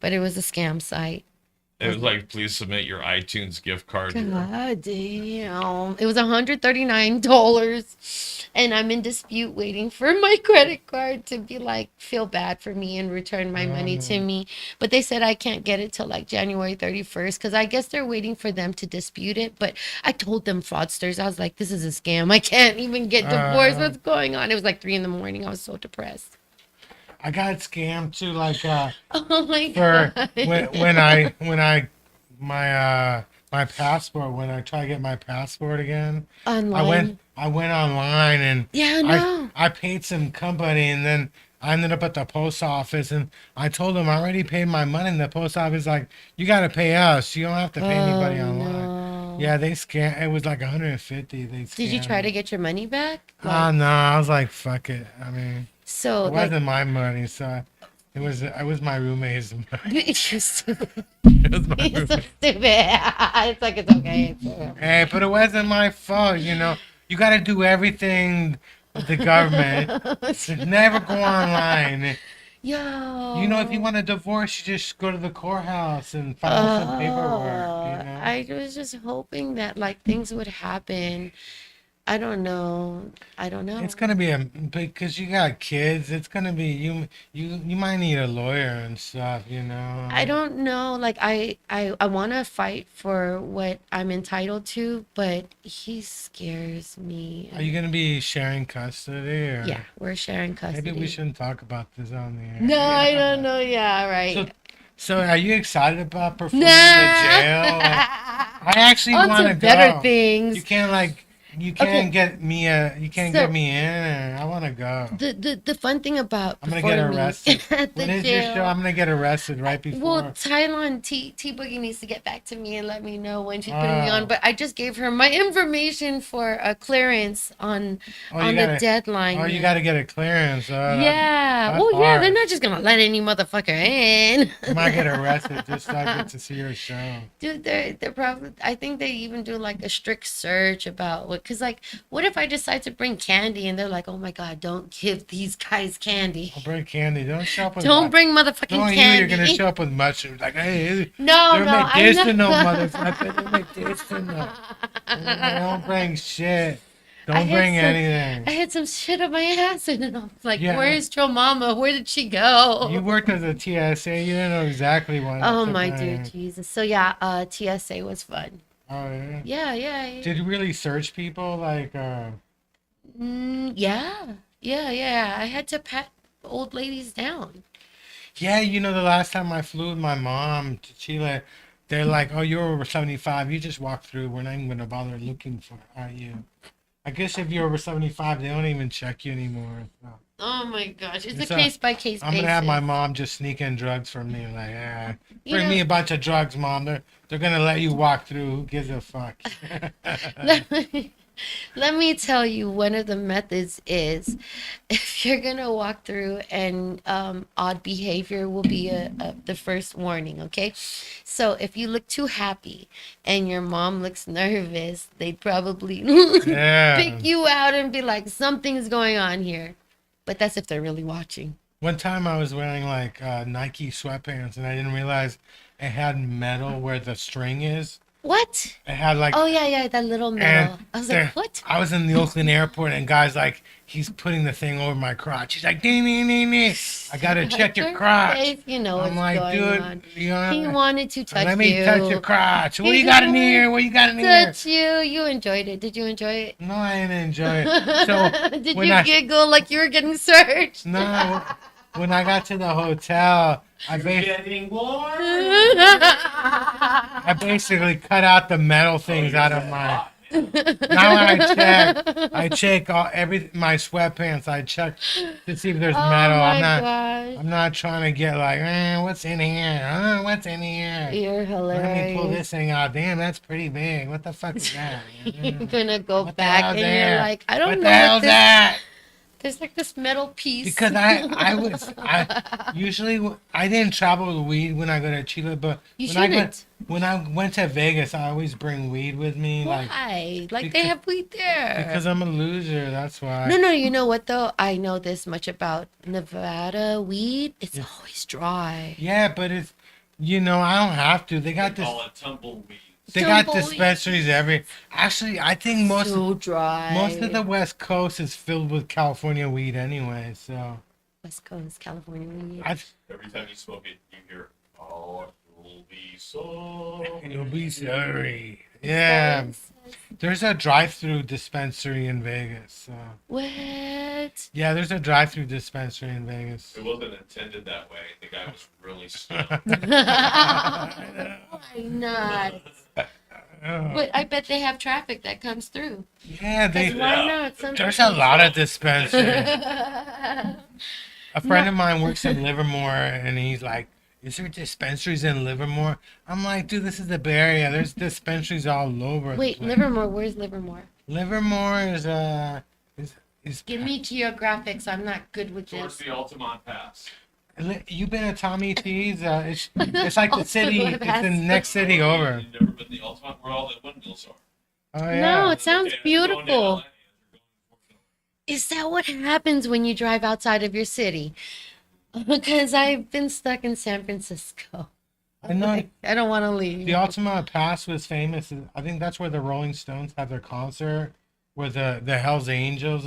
but it was a scam site. It was like, please submit your iTunes gift card. God damn. It was $139. And I'm in dispute waiting for my credit card to be like, feel bad for me and return my money to me. But they said I can't get it till like January 31st because I guess they're waiting for them to dispute it. But I told them fraudsters, I was like, this is a scam. I can't even get divorced. What's going on? It was like 3 a.m. I was so depressed. I got scammed too. Like Oh my for God. my passport, when I try to get my passport again, Online. I went online and Yeah, no. I paid some company, and then I ended up at the post office, and I told them I already paid my money, and the post office like, you got to pay us, you don't have to pay anybody Oh, online. no. Yeah, they scam. It was like 150. They Did you scammed try me. to get your money back? Oh no, I was like, fuck it. I mean, So it like, wasn't my money, so it was my roommate's money. you're stupid. It was my You're so roommate. stupid. It's like it's okay. It's okay. Hey, but it wasn't my fault, you know. You got to do everything with the government. Never go online. Yo. You know, if you want a divorce, you just go to the courthouse and file some paperwork. You know. I was just hoping that like things would happen. I don't know. It's gonna be because you got kids. It's gonna be you might need a lawyer and stuff. You know. I don't know. Like I want to fight for what I'm entitled to, but he scares me. Are you gonna be sharing custody? Or Yeah, we're sharing custody. Maybe we shouldn't talk about this on the air. No, I don't know. Yeah, right. So are you excited about performing Nah. in the jail? I actually On want to to better go. things. You can't Okay. get me get me in. I want to go. The fun thing about I'm gonna get performing arrested. at the When is your jail. show? I'm gonna get arrested right before. Well, Tylon T Boogie needs to get back to me and let me know when she's putting me Oh. on. But I just gave her my information for a clearance on you the gotta- deadline. Oh, you got to get a clearance. Yeah. that's Well, yeah. They're hard. not just gonna let any motherfucker in. I might get arrested just so I get to see your show. Dude, they're probably. I think they even do like a strict search about what. Cause like, what if I decide to bring candy and they're like, oh my god, don't give these guys candy. I'll bring candy. Don't show up with. Don't bring motherfucking Don't candy. you're gonna show up with mushrooms. Like, hey, No, they're no, I medicinal, know. motherfucker. They're medicinal. Don't bring shit. I Don't had bring some- anything. I had some shit on my ass, and then I was like, Yeah. "Where's your mama? Where did she go?" You worked as a TSA. You didn't know exactly what. Oh to my bring. dear Jesus! So yeah, TSA was fun. Oh yeah. Yeah. Did you really search people like? Yeah. I had to pat old ladies down. Yeah, you know, the last time I flew with my mom to Chile, they're like, "Oh, you're over 75. You just walk through. We're not even gonna bother looking for you." I guess if you're over 75, they don't even check you anymore. So. Oh my gosh, it's a It's a- case by case I'm basis. gonna have my mom just sneak in drugs for me. Like, You bring know- me a bunch of drugs, mom. They're gonna let you walk through. Who gives a fuck? Let me tell you, one of the methods is if you're gonna walk through and odd behavior will be the first warning, okay? So if you look too happy and your mom looks nervous, they'd probably Yeah. pick you out and be like, something's going on here. But that's if they're really watching. One time I was wearing like Nike sweatpants and I didn't realize it had metal where the string is. What? It had like Oh yeah, that little metal. I was there- like, what? I was in the Oakland airport and guys like he's putting the thing over my crotch. He's like, ding, ding, ding, ding. I gotta check your crotch. Face, you know I'm what's like, going dude, on. you know, He wanted to touch let me you. touch your crotch. What He you got in wanted here? What you got in here? Touch you. You enjoyed it. Did you enjoy it? No, I didn't enjoy it. So Did when you I- giggle like you were getting searched? no, when I got to the hotel, I Getting warm. I basically cut out the metal things out of my. Now when I check all my sweatpants. I check to see if there's Oh metal. my I'm gosh. not trying to get like, what's in here? What's in here? You're Let me pull hilarious. this thing out. Damn, that's pretty big. What the fuck is that? You're gonna go What the back hell's and there? you're like, I don't What know the hell's this. that? There's like this metal piece. Because I usually I didn't travel with weed when I go to Chile, but You when shouldn't. when I went to Vegas, I always bring weed with me, Why? Like they because- have weed there. because I'm a loser. That's why. No, you know what though? I know this much about Nevada weed. It's always dry. Yeah, but it's I don't have to. They got this. Call it tumbleweed. They got Tumbleweed. dispensaries Actually, I think So dry. most of the West Coast is filled with California weed anyway. So West Coast, California weed. Every time you smoke it, you hear, "Oh, you'll be so." you'll be sorry. Yeah, there's a drive-through dispensary in Vegas. So. What? Yeah, there's a drive-through dispensary in Vegas. It wasn't intended that way. The guy was really stoned. Why not? Oh. But I bet they have traffic that comes through. Yeah, 'Cause why not? there's a lot of dispensaries. A friend of mine works in Livermore, and he's like, "Is there dispensaries in Livermore?" I'm like, "Dude, this is the Bay Area. There's dispensaries all over." Wait, the place." Livermore. Where's Livermore? Livermore is. Give me geographics. I'm not good with Towards this. the Altamont Pass. You've been to Tommy T's? It's like the city. Altamont It's Pass. the next city over. You've never been to the Altamont where all the windmills are. Oh yeah. No, it sounds Okay, you're going down beautiful. LA, you're going- Is that what happens when you drive outside of your city? Because I've been stuck in San Francisco. I know. I don't want to leave. The Altamont Pass was famous. I think that's where the Rolling Stones had their concert with the Hells Angels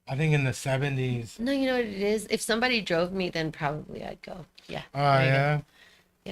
I think in the 70s. No, you know what it is? If somebody drove me, then probably I'd go. Yeah. Oh there you go. yeah.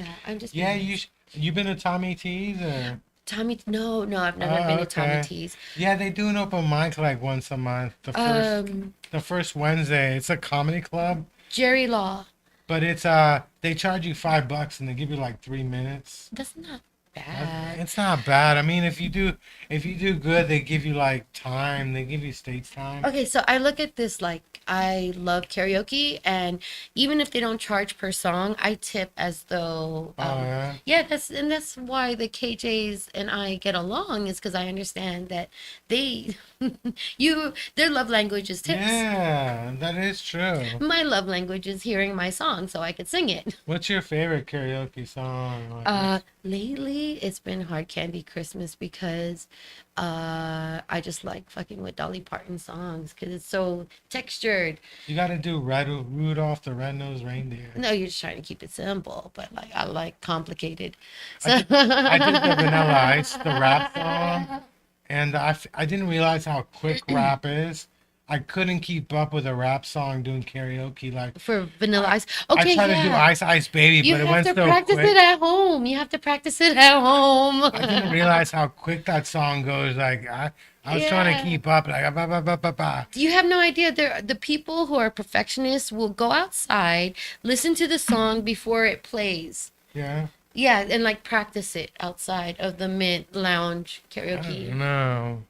Yeah, I'm just. Yeah, being- you been to Tommy T's or? Tommy. No, I've never Oh, been to Tommy okay. T's. Yeah, they do an open mic like once a month. The first Wednesday. It's a comedy club, Jerry Law. but it's they charge you $5 and they give you like 3 minutes. That's not bad. It's not bad. I mean, if you do good, they give you like time. They give you stage time. Okay, so I look at this like I love karaoke, and even if they don't charge per song, I tip as though. Oh yeah. Yeah, that's why the KJs and I get along is because I understand that they, their love language is tips. Yeah, that is true. My love language is hearing my song so I could sing it. What's your favorite karaoke song? Lately it's been Hard Candy Christmas because I just like fucking with Dolly Parton songs because it's so textured. You got to do Rudolph the Red-Nosed Reindeer. No, you're just trying to keep it simple, but like I like complicated. So I did the Vanilla Ice, the rap song, and I didn't realize how quick rap is. I couldn't keep up with a rap song doing karaoke. Like for Vanilla Ice. I Okay, tried to do Ice Ice Baby, You but it have went to so practice quick. it at home. You have to practice it at home. I didn't realize how quick that song goes. Like I was trying Yeah. to keep up. Like ba ba ba ba ba. You have no idea. The people who are perfectionists will go outside, listen to the song before it plays. Yeah. Yeah, and like practice it outside of the Mint Lounge I don't karaoke. know.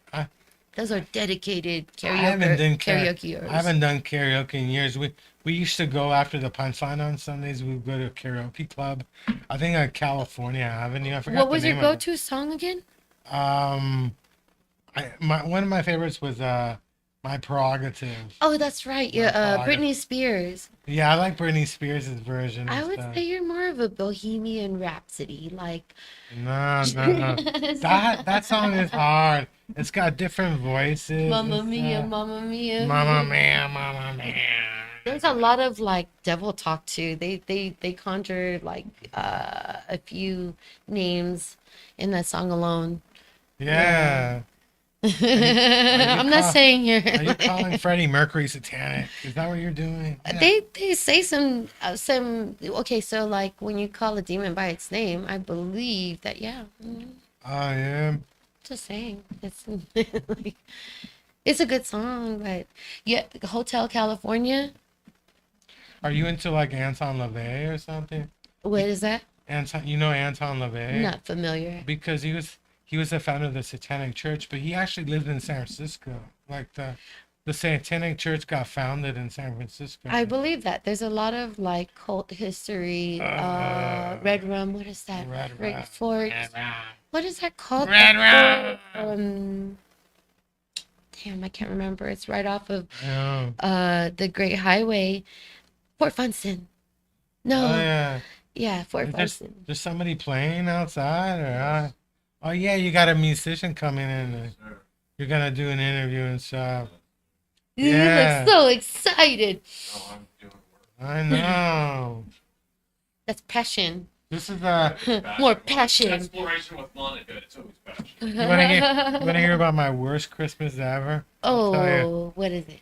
Those are dedicated I haven't done karaoke. I haven't done karaoke in years. We used to go after the punchline on Sundays. We would go to a karaoke club. I think in California Avenue. I forgot What the was your name of it. go-to song again? One of my favorites was My Prerogative. Oh, that's right. My Yeah, Prerogative. Britney Spears. Yeah, I like Britney Spears' version. I and would stuff. say you're more of a Bohemian Rhapsody, like. No, no. That song is hard. It's got different voices. Mamma and mia, stuff. mamma mia. Mamma mia, mamma mia. There's a lot of like devil talk too. They conjure like a few names in that song alone. Yeah. I'm not saying Are you you're. calling Freddie Mercury satanic? Is that what you're doing? Yeah. They say some okay, so like when you call a demon by its name, I believe that I am. just saying it's like, it's a good song, but yeah, Hotel California. Are you into like Anton LaVey or something? What is that? Anton, you know Anton LaVey? Not familiar. Because he was a founder of the Satanic Church, but he actually lived in San Francisco. Like the Satanic Church got founded in San Francisco. I believe that there's a lot of like cult history. Red Rum. What is that? Red Red Rum. Fort. Red Rum. What is that called? Red Rum. Damn, I can't remember. It's right off of Oh. the Great Highway. Fort Funston. No. Oh yeah. Yeah, Fort Funston. There's somebody playing outside, or oh yeah, you got a musician coming in. You're gonna do an interview and stuff. You Yeah. look so excited. I know. That's passion. This is More passion. Exploration with Monica. It's always passion. You wanna hear about my worst Christmas ever? I'll tell you. Oh, what is it?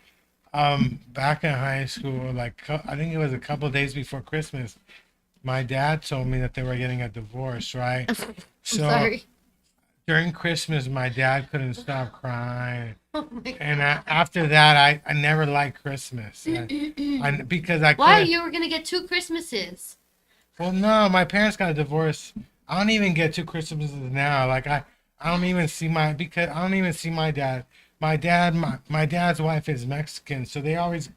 Back in high school, like I think it was a couple of days before Christmas, my dad told me that they were getting a divorce, right? I'm So sorry. during Christmas, my dad couldn't stop crying, Oh my and after that, I never liked Christmas, because I Why couldn't. you were gonna get 2 Christmases? Well, no, my parents got a divorce. I don't even get 2 Christmases now. Like I don't even see because I don't even see my dad. My dad's wife is Mexican, so they always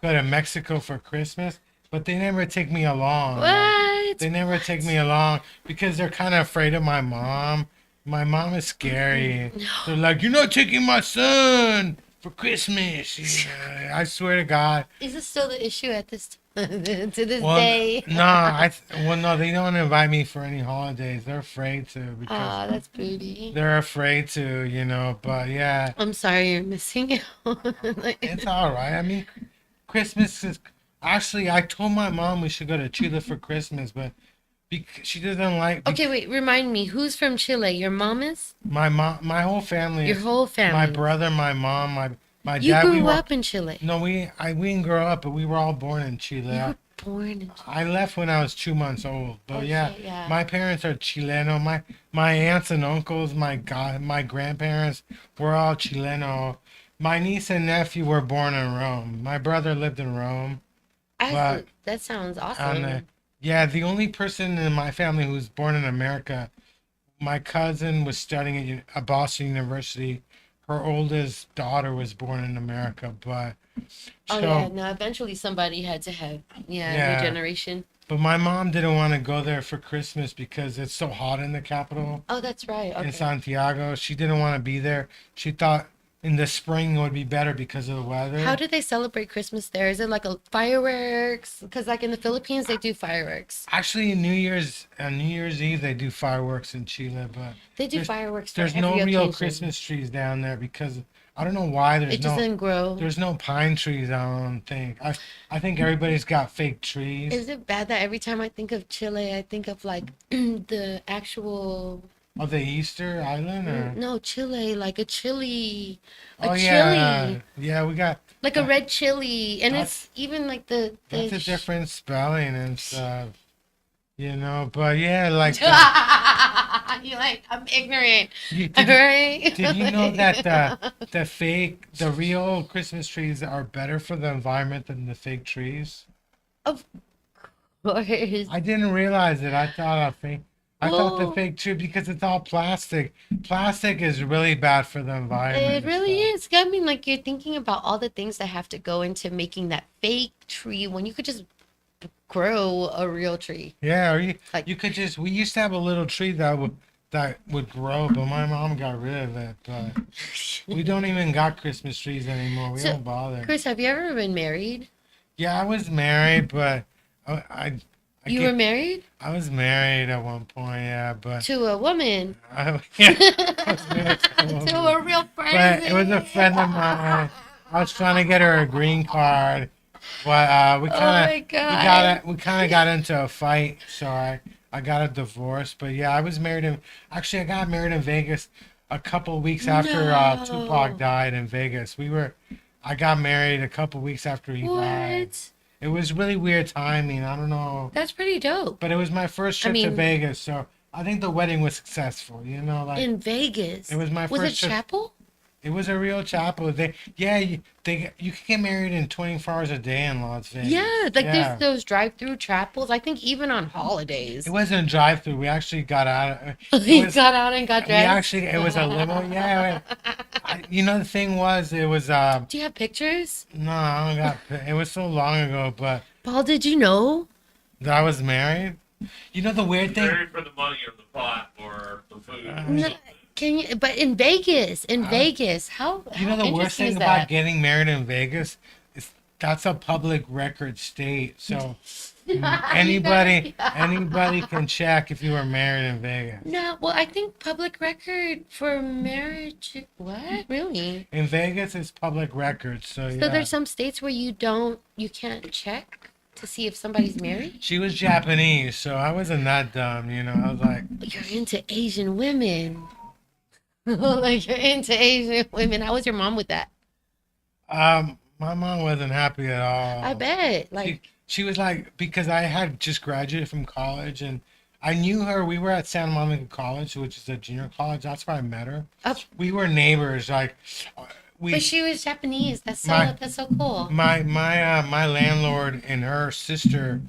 go to Mexico for Christmas, but they never take me along. What? They never take me along because they're kind of afraid of my mom. My mom is scary. They're like, "You're not taking my son for Christmas." Yeah, I swear to God. Is this still the issue at this to this Well, day? no, they don't invite me for any holidays. They're afraid to because Ah, that's pretty. they're afraid to. But yeah, I'm sorry you're missing out. Like, it's all right. I mean, Christmas is actually. I told my mom we should go to Chile for Christmas, but because she doesn't like. okay, wait. Remind me, who's from Chile? Your mom is? My mom, my whole family. Your is- whole family. My brother, my mom, my You dad. We grew were, up in Chile. No, we didn't grow up, but we were all born in Chile. You were born in Chile. I left when I was 2 months old, but Okay, yeah, yeah. my parents are Chileno. My aunts and uncles, my grandparents were all Chileno. My niece and nephew were born in Rome. My brother lived in Rome. But- That sounds And awesome. yeah, the only person in my family who was born in America, my cousin was studying at Boston University. Her oldest daughter was born in America, but Oh so. yeah, no. Eventually, somebody had to have Yeah. regeneration. But my mom didn't want to go there for Christmas because it's so hot in the capital. Oh, that's right. Okay. In Santiago. She didn't want to be there. She thought in the spring it would be better because of the weather. How do they celebrate Christmas there? Is it like a fireworks? Because like in the Philippines, they do fireworks. Actually, New Year's Eve they do fireworks in Chile, but They do There's- fireworks. For there's no every real occasion. Christmas trees down there because I don't know why It doesn't grow. there's no pine trees. I don't think. I think everybody's got fake trees. Is it bad that every time I think of Chile, I think of like the actual Of the Easter Island or no Chile, like a chili, a oh chili, yeah, we got like a red chili, and That's- it's even like the that's a different spelling and stuff. But yeah, like You're like I'm ignorant, you, right? did you know that the real Christmas trees are better for the environment than the fake trees? Of course. I didn't realize it. I I thought the Well- fake tree because it's all plastic. Plastic is really bad for the environment. It and really stuff. is. I mean, like you're thinking about all the things that have to go into making that fake tree when you could just grow a real tree. Yeah, or you, Like- you could just. We used to have a little tree that would grow, but my mom got rid of it. But we don't even got Christmas trees anymore. We So, don't bother. Chris, have you ever been married? Yeah, I was married, but I You get- were married I was married at one point. Yeah, but to a woman. yeah, I was married to a woman. To a real But person. it was a friend of mine. I was trying to get her a green card, but we Oh kind my of God. we kind of got into a fight, so I got a divorce. But yeah, I was married in actually I got married in Vegas a couple weeks after No. Tupac died in Vegas. I got married a couple weeks after he died. What? It was really weird timing. I don't know, That's pretty dope. but it was my first trip to mean- Vegas, so I think the wedding was successful. You know, like In Vegas. it was my Was it first trip. chapel? It was a real chapel. You can get married in 24 hours a day in Las Vegas. Yeah, like Yeah. there's those drive-through chapels. I think even on holidays. It wasn't a drive-through. We actually got out. He It was, got out and got we dressed. actually it was a limo. Yeah. The thing was, it was Do you have pictures? no, I don't got. It was so long ago, but Paul, did you know? that I was married. You know the weird thing. Married for the money or the pot or the food. No, can you? But in Vegas, Vegas, how? You know how the worst interesting thing is about that? getting married in Vegas is that's a public record state. So anybody can check if you were married in Vegas. No, well, I think public record for marriage. What? Really? In Vegas, it's public record. So yeah. So there's some states where you can't check to see if somebody's married. She was Japanese, so I wasn't that dumb. I was like, You're into Asian women. Like you're into Asian women. How was your mom with that? my mom wasn't happy at all. I bet. Like, She was like, because I had just graduated from college and I knew her. We were at Santa Monica College, which is a junior college. That's where I met her. oh, We were neighbors. Like, but she was Japanese. That's so My- that's so cool. my landlord and her sister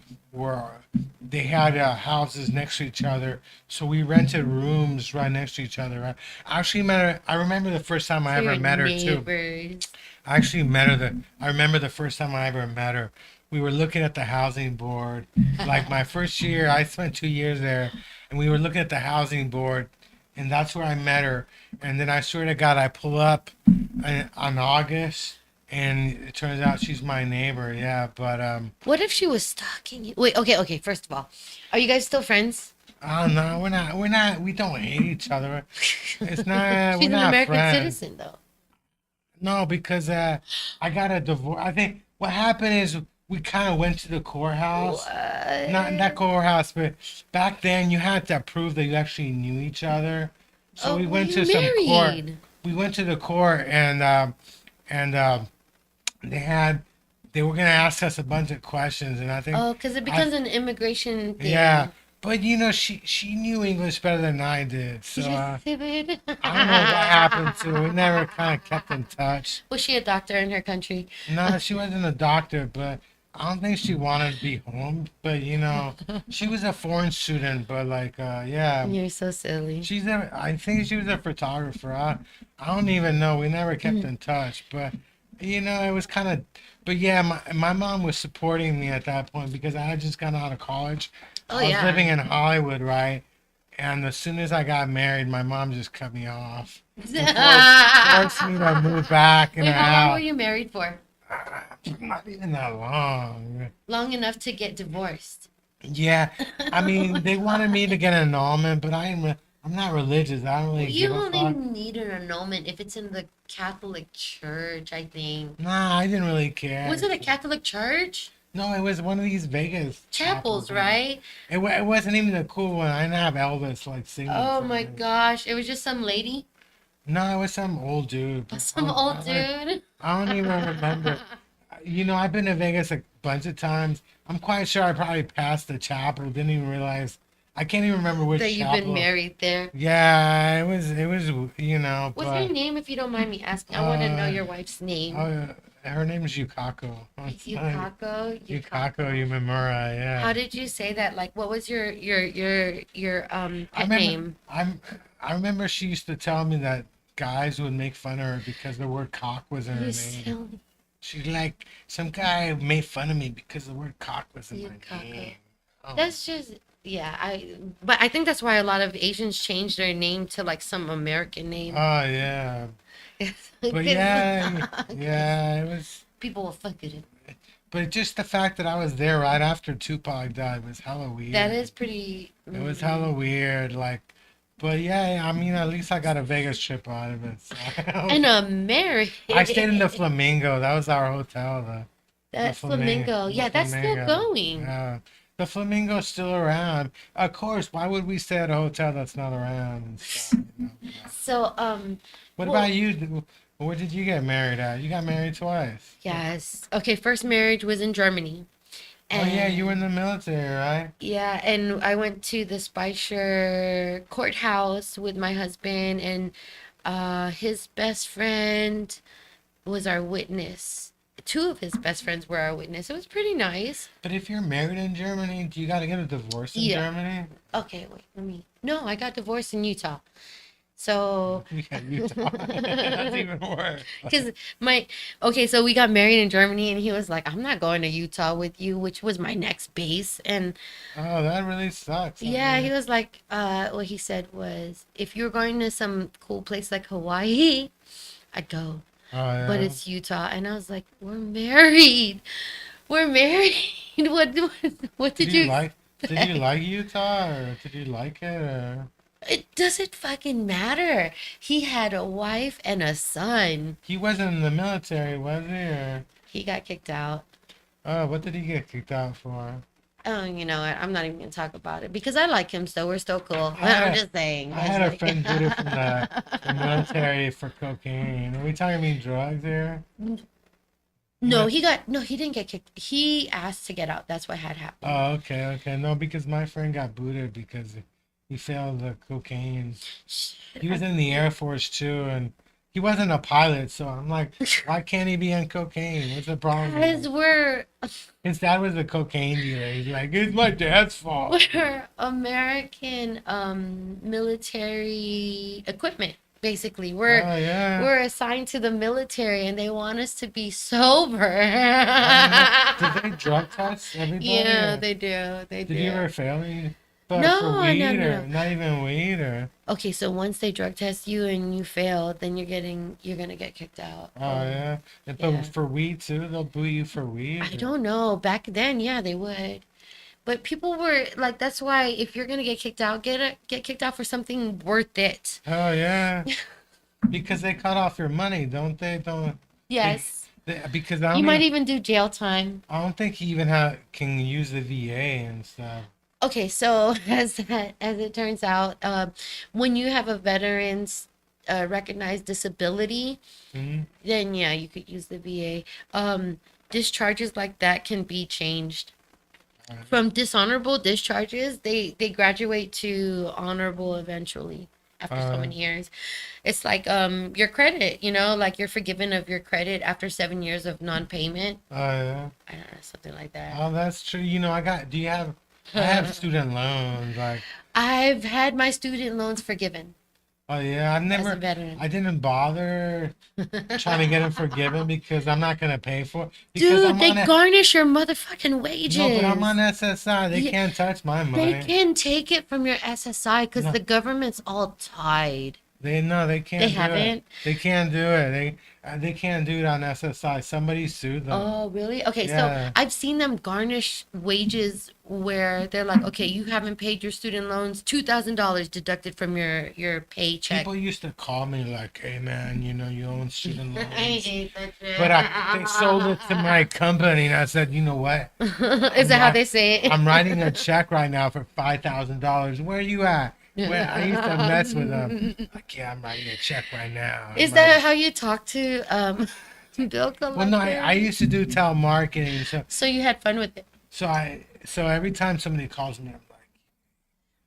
they had houses next to each other, so we rented rooms right next to each other. I actually met her. I remember the first time I So ever you're met her too. neighbors. I actually met her. I remember the first time I ever met her. We were looking at the housing board. Like my first year, I spent 2 years there, and we were looking at the housing board, and that's where I met her. And then I swear to God, I pull up on August, and it turns out she's my neighbor. Yeah, but What if she was stalking you? Wait, okay. First of all, are you guys still friends? oh no, we're not. We don't hate each other. It's not. She's we're an not American friends. citizen, though. No, because I got a divorce. I think what happened is we kind of went to the courthouse. Not courthouse, but back then you had to prove that you actually knew each other. So Oh, we went you to some court. married. We went to the court and they were gonna ask us a bunch of questions, and I think Oh, because it becomes an immigration thing. yeah. But she knew English better than I did, so Yes, it did. I don't know what happened to her. We never kind of kept in touch. Was she a doctor in her country? No, she wasn't a doctor, but I don't think she wanted to be home. But she was a foreign student. But yeah, You're so silly. I think she was a photographer. I don't even know. We never kept in touch. But it was kind of. But yeah, my mom was supporting me at that point because I had just gotten out of college. Oh, I was yeah. living in Hollywood, right? And as soon as I got married, my mom just cut me off. Forced me to move back in Wait, her how long were house. you married for? Not even that long. Long enough to get divorced. Yeah, I mean, they wanted me to get an annulment, but I'm not religious. I don't really You give a only fuck. need an annulment if it's in the Catholic Church, I think. Nah, I didn't really care. Was it a Catholic church? No, it was one of these Vegas Chapels, right? It wasn't even a cool one. I didn't have Elvis singing. Oh for my me. gosh. It was just some lady? No, it was some old dude. Some old dude? I don't even remember. I've been to Vegas a bunch of times. I'm quite sure I probably passed the chapel. Didn't even realize. I can't even remember which That you've chapel. been married there. Yeah, it was. What's But her name, if you don't mind me asking? I want to know your wife's name. Her name is Yukako. Yukako. Yukako Yumimura. Yeah. How did you say that? Like, what was your pet name? I remember she used to tell me that guys would make fun of her because the word cock was in her You name. sound She's like, some guy made fun of me because the word cock was in my Yukako. name. Oh. That's just but I think that's why a lot of Asians change their name to like some American name. Oh yeah. But 'Cause- yeah, it was. people will fuck it. But just the fact that I was there right after Tupac died was hella weird. That is pretty. It was hella weird, like. But yeah, I mean, at least I got a Vegas trip out of it. So. And American. I stayed in the Flamingo. That was our hotel. That the Flamingo. Yeah, that's still Flamingo. going. Yeah. The Flamingo's still around. Of course, why would we stay at a hotel that's not around and stuff, you know? So What well- about you? Where did you get married at? You got married twice. yes. Okay, first marriage was in Germany. Oh yeah, you were in the military, right? Yeah, and I went to the Spicer courthouse with my husband, and his best friend was our witness. Two of his best friends were our witness. It was pretty nice. But if you're married in Germany, do you got to get a divorce in Yeah. Germany? Okay, wait, No, I got divorced in Utah. So, Yeah, Utah. That's even worse. because so we got married in Germany, and he was like, I'm not going to Utah with you, which was my next base. And Oh, that really sucks. I yeah, mean, he was like, what he said was, if you're going to some cool place like Hawaii, I'd go. oh, yeah. But it's Utah. And I was like, we're married. We're married. What did you like? Did you like Utah, or did you like it? Or... It doesn't fucking matter. He had a wife and a son. He wasn't in the military, was he? Or... He got kicked out. Oh, what did he get kicked out for? Oh, you know what? I'm not even gonna talk about it because I like him still. We're still cool. I had- I'm just saying. I had a friend booted from the military for cocaine. Are we talking about drugs here? No, he didn't get kicked. He asked to get out. That's what had happened. Oh, okay. No, because my friend got booted because he failed the cocaine. He was in the Air Force too, and he wasn't a pilot. So I'm like, why can't he be on cocaine? What's the problem? Because we're His dad was a cocaine dealer. He's like, it's my dad's fault. American military equipment. Basically, Oh yeah. we're assigned to the military, and they want us to be sober. Did they drug test everybody? Yeah, or- they do. They Did do. you ever fail any? But No, for weed no, no, or no. not even weed or Okay, so once they drug test you and you fail, then you're gonna get kicked out. oh yeah. And Yeah. but for weed too, they'll boo you for weed. I or- don't know. Back then, yeah, they would. But people were like, that's why if you're gonna get kicked out, get kicked out for something worth it. Oh yeah. Because they cut off your money, don't they? Don't Yes. because I don't You might even, even do jail time. I don't think he even can use the VA and stuff. Okay, so as it turns out, when you have a veteran's recognized disability, Hmm. then yeah, you could use the VA. Discharges like that can be changed. From dishonorable discharges, they graduate to honorable eventually after so many years. It's like your credit, like you're forgiven of your credit after 7 years of non-payment. Oh yeah. I don't know, something like that. Oh, that's true. I have student loans. Like, I've had my student loans forgiven oh yeah, as a veteran. I didn't bother trying to get them forgiven because I'm not gonna pay for it. Because Dude, I'm they on a- garnish your motherfucking wages. No, but I'm on SSI. They Yeah. can't touch my money. They can take it from your SSI because No. the government's all tied. They can't. They do haven't? It. They can't do it. They can't do it on SSI. Somebody sued them. Oh, really? Okay, Yeah. so I've seen them garnish wages where they're like, okay, you haven't paid your student loans, $2,000 deducted from your paycheck. People used to call me like, "Hey man, you own student I loans." hate that shit. But they sold it to my company, and I said, "You know what? Is that how they say it? I'm writing a check right now for $5,000. Where you at?" Where I used to mess with them. Like, yeah, I'm writing a check right now. Is that how you talk to bill collector? Well, no, I used to do telemarketing, So you had fun with it. so every time somebody calls me, I'm like,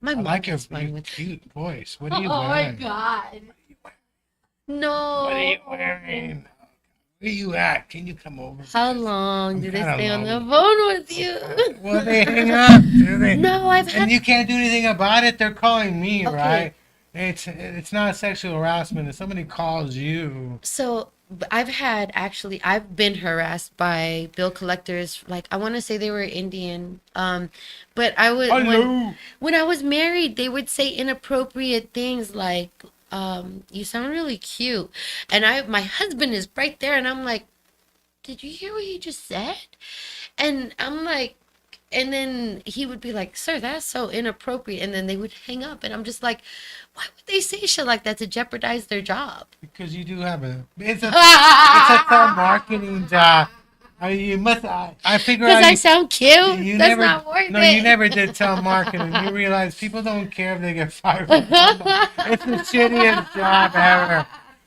My I mom like your has fun with it. cute voice. What are you Oh my wearing? god. No. What are you wearing? Where you at? Can you come over? How long do they kinda stay on the lonely. phone with you? Well, they hang up. Do they? No, I've And had. you can't do anything about it. They're calling me, Okay. right? It's not sexual harassment. If somebody calls you, So I've been harassed by bill collectors. Like I want to say they were Indian. But I would hello. when I was married, they would say inappropriate things like, "You sound really cute," and my husband is right there, and I'm like, "Did you hear what he just said?" And I'm like, and then he would be like, "Sir, that's so inappropriate," and then they would hang up, and I'm just like, why would they say shit like that to jeopardize their job? Because you do have it's a marketing job. You must. I figure Because out I sound cute. you That's never. not worth No, it. you never did telemarketing. You realize people don't care if they get fired. From somebody. It's the shittiest job ever.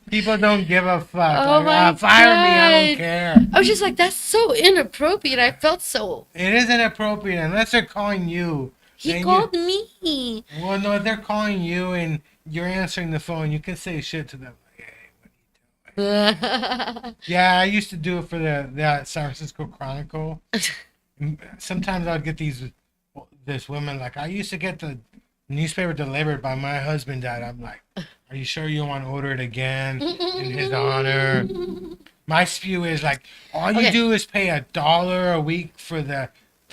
People don't give a fuck. Oh my fire me, I don't God. care. I was just like, that's so inappropriate. I felt so. It is inappropriate unless they're calling you. He Then called me. Well, no, they're calling you and you're answering the phone. You can say shit to them. Like, hey, what are you doing? Yeah, I used to do it for the San Francisco Chronicle. Sometimes I'd get this women like I used to get the newspaper delivered by my husband. Dad, I'm like, are you sure you want to order it again in his honor? My spew is like, all you Okay. do is pay $1 a week for the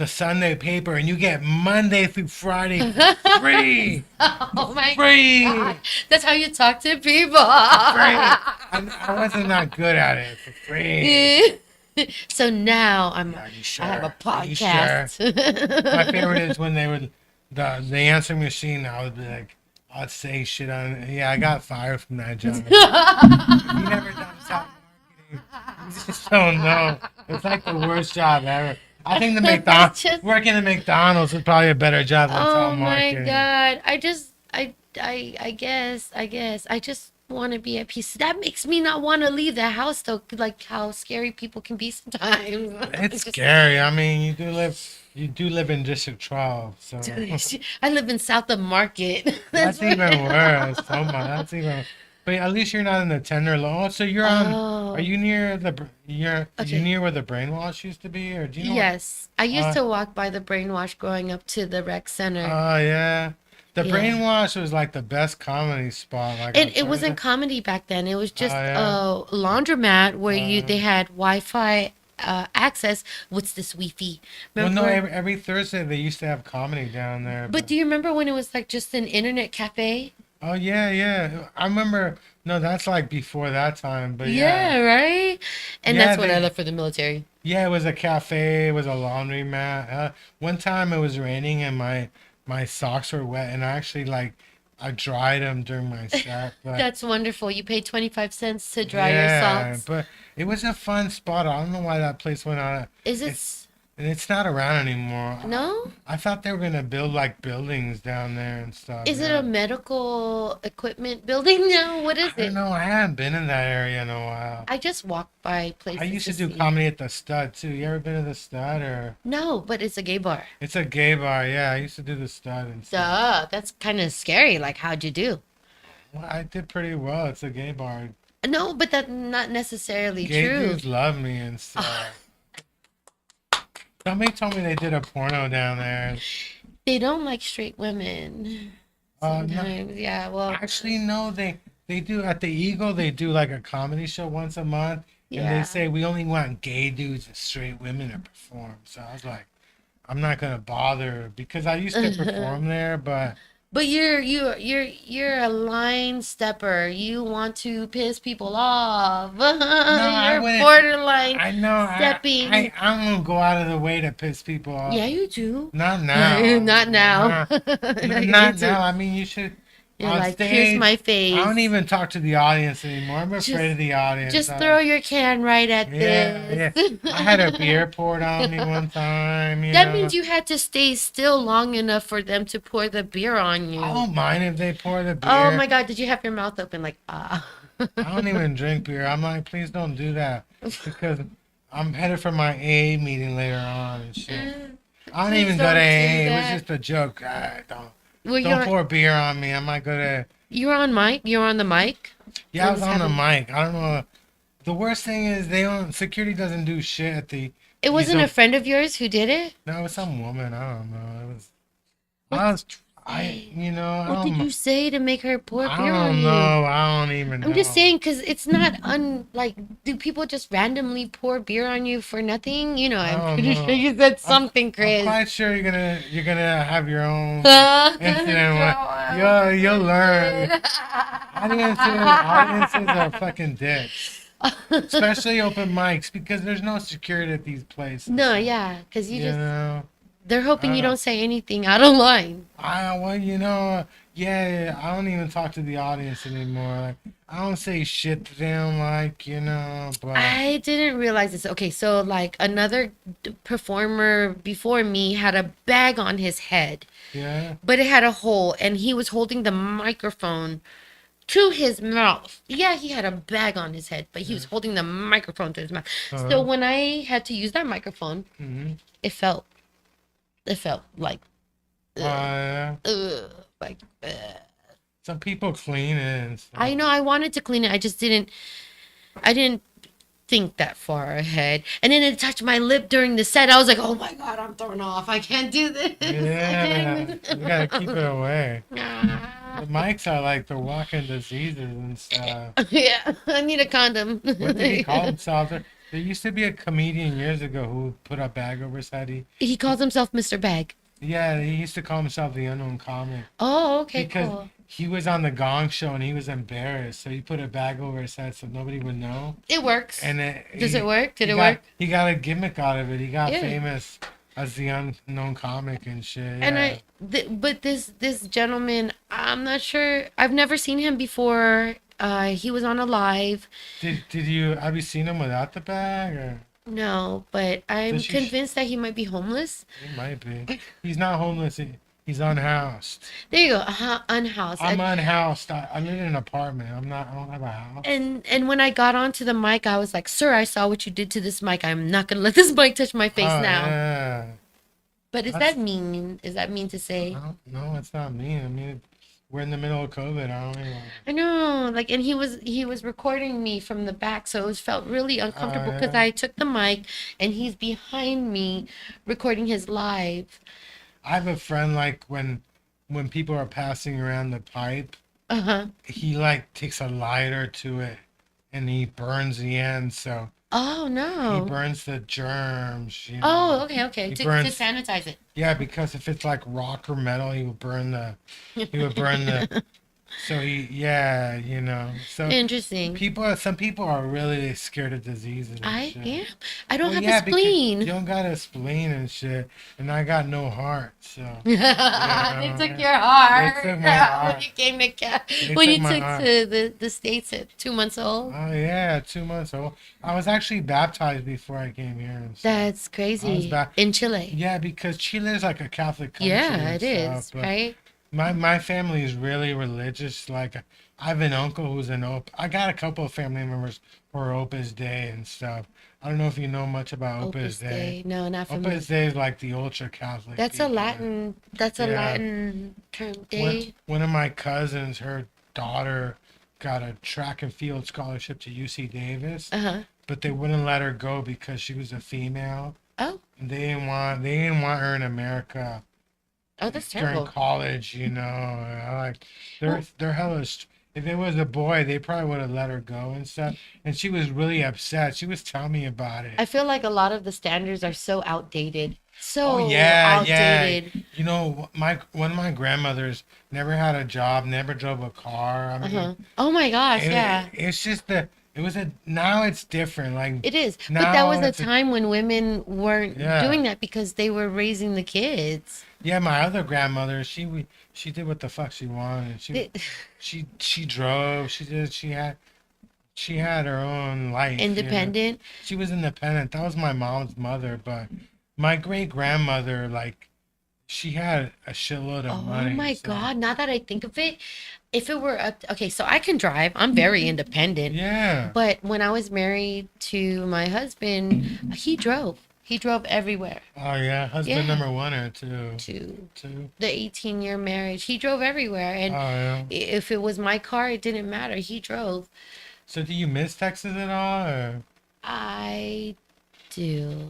Sunday paper, and you get Monday through Friday for free. Oh my Free. God. That's how you talk to people. Free. I wasn't that good at it for free. So now Are you sure? I have a Are you sure? podcast. My favorite is when they would the answering machine. I would be like, I'd say shit on it. Yeah, I got fired from that job. You never done telemarketing. You just don't know. It's like the worst job ever. I think the McDonald's Just- working at McDonald's is probably a better job than Oh my telemarketing. God. I guess. I just want to be at peace. That makes me not want to leave the house though. Like how scary people can be sometimes. It's scary. I mean, you do live in District 12, so I live in South of Market. that's even worse. Oh my, that's even. But at least you're not in the Tenderloin. Oh, so you're on. Oh. Are you near you Okay. near where the Brainwash used to be, or do you know? Yes. I used Uh, to walk by the Brainwash growing up to the rec center. Oh yeah, the Yeah. Brainwash was like the best comedy spot. Like And on it wasn't Thursday. comedy back then. It was just Oh, yeah. a laundromat where they had Wi-Fi access. What's this Wi-Fi? Well, Remember? no, every Thursday they used to have comedy down there. But do you remember when it was like just an internet cafe? Oh yeah, yeah. I remember. No, that's like before that time. But Yeah, right. And Yeah, that's what I they- left for the military. yeah, it was a cafe. It was a laundromat. One time it was raining and my socks were wet, and I dried them during my set. But That's wonderful. You paid 25 cents to dry your yeah, socks. but it was a fun spot. I don't know why that place went out. Is it? And it's not around anymore. No? I thought they were gonna build like buildings down there and stuff. Is it yeah. a medical equipment building now? What is I it? don't know. I haven't been in that area in a while. I just walked by places. I used to do see. comedy at the Stud too. You ever been to the Stud or? No, but it's a gay bar. It's a gay bar. Yeah, I used to do the Stud and stuff. Duh, that's kind of scary. Like, how'd you do? Well, I did pretty well. It's a gay bar. No, but that's not necessarily Gay true. dudes love me and stuff. Somebody told me they did a porno down there. They don't like straight women. No. Sometimes, yeah. Well, Actually, no, they do at the Eagle. They do like a comedy show once a month, and Yeah. they say we only want gay dudes and straight women to perform. So I was like, I'm not gonna bother because I used to perform there, but you're a line stepper. You want to piss people off. I You're wouldn't- borderline. I know Stepping. I don't go out of the way to piss people off. Yeah, you do. Not now. Not now. Not You not do. now. I mean, you should. You're on like, stage, here's my face. I don't even talk to the audience anymore. I'm afraid Just- of the audience. Just I- throw your can right at Yeah, this. yeah. I had a beer poured on me one time. You That know? means you had to stay still long enough for them to pour the beer on you. I don't mind if they pour the beer. Oh my God, did you have your mouth open like, ah? I don't even drink beer. I'm like, please don't do that because I'm headed for my AA meeting later on and shit. I don't Please even go don't to do AA. It that. was just a joke. Well, Don't pour beer on me. I might go to. you're on mic? You're on the mic? Yeah, I What was was on the happening? mic. I don't know. The worst thing is security doesn't do shit at the. It wasn't a friend of yours who did it? No, it was some woman. I don't know. It was. What I was. I What did don't. you say to make her pour I beer on don't you? know. I don't even know. I'm just saying, because it's not like, do people just randomly pour beer on you for nothing? You know, I I'm don't pretty know. sure you said something, I'm Chris. quite sure you're gonna have your own Go incident. on. You'll learn. Audiences are fucking dicks, especially open mics because there's no security at these places. No, yeah, because You know. they're hoping I you don't- don't say anything out of line. Yeah, I don't even talk to the audience anymore. Like, I don't say shit to them, but I didn't realize this. Okay, so like another performer before me had a bag on his head, yeah. but it had a hole, and he was holding the microphone to his mouth. Yeah, he had a bag on his head, but he was holding the microphone to his mouth. Uh-huh. So when I had to use that microphone, Mm-hmm. it felt like Yeah. like Some people clean it and stuff. I know I wanted to clean it. I didn't think that far ahead. And then it touched my lip during the set. I was like, "Oh my god, I'm thrown off. I can't do this." Yeah, you gotta keep it away. Ah. The mics are like the walking diseases and stuff. Yeah, I need a condom. What did he call himself? There used to be a comedian years ago who put a bag over his head. He calls himself Mr. Bag. Yeah, he used to call himself the unknown comic Oh, okay, because cool. he was on the Gong Show and he was embarrassed, so he put a bag over his head so nobody would know. It works. And Does it work? Did he it got- work? He got a gimmick out of it. He got Yeah. famous as the unknown comic and shit. And Yeah. but this gentleman, I'm not sure. I've never seen him before. He was on a live. Have you seen him without the bag or? No, but I'm Does she- convinced that he might be homeless. He might be. He's not homeless. He's unhoused. There you go. Unhoused. I'm unhoused. I live in an apartment. I don't have a house. And when I got onto the mic, I was like, "Sir, I saw what you did to this mic. I'm not gonna let this mic touch my face Oh, now." Yeah. But is That's- that mean? Is that mean to say? No, it's not me. I mean, we're in the middle of COVID. I don't even. I know, like, and he was recording me from the back, so it felt really uncomfortable because yeah. I took the mic and he's behind me recording his live. I have a friend like when people are passing around the pipe, he like takes a lighter to it and he burns the end. So Oh he no. burns the germs. You know? Oh, okay. He To burns- sanitize it. Yeah, because if it's like rock or metal, he would burn the. So So Interesting. some people are really scared of diseases. And I shit. am. I don't Well, have a because spleen. You don't got a spleen and shit, and I got no heart, so. They took your heart. They took my heart. When you came to They when you took my took heart. to the States at 2 months old. Oh yeah, 2 months old. I was actually baptized before I came here. And stuff. That's crazy. back- In Chile. Yeah, because Chile is like a Catholic country. Yeah, and it is, stuff, but right? My family is really religious. Like, I have an uncle who's I got a couple of family members who are Opus Dei and stuff. I don't know if you know much about Opus Dei. No, not familiar. Opus Dei is like the ultra Catholic. That's a people. Latin. That's a Yeah. Latin term. Day. One of my cousins, her daughter, got a track and field scholarship to UC Davis, Uh-huh. but they wouldn't let her go because she was a female. Oh. And they didn't want her in America Oh, that's during terrible. college. They're hellish. If it was a boy, they probably would have let her go and stuff. And she was really upset. She was telling me about it. I feel like a lot of the standards are so outdated. So Oh yeah, outdated. yeah. You know, one of my grandmothers never had a job, never drove a car. I mean, Uh-huh. Oh my gosh, yeah. It's just now it's different. Like It is. But now that was a it's time when women weren't Yeah. doing that because they were raising the kids. yeah, my other grandmother, she did what the fuck she wanted. She drove. She had her own life. you know? Independent. She was independent. That was my mom's mother, but my great grandmother, like, she had a shitload of Oh money. my so- God. Now that I think of it, if it were okay, so I can drive. I'm very independent. Yeah. But when I was married to my husband, he drove. He drove everywhere. Oh yeah, husband Yeah. number one or two. To the 18-year marriage, he drove everywhere. And Oh yeah. if it was my car, it didn't matter. He drove. So do you miss Texas at all? Or? I do.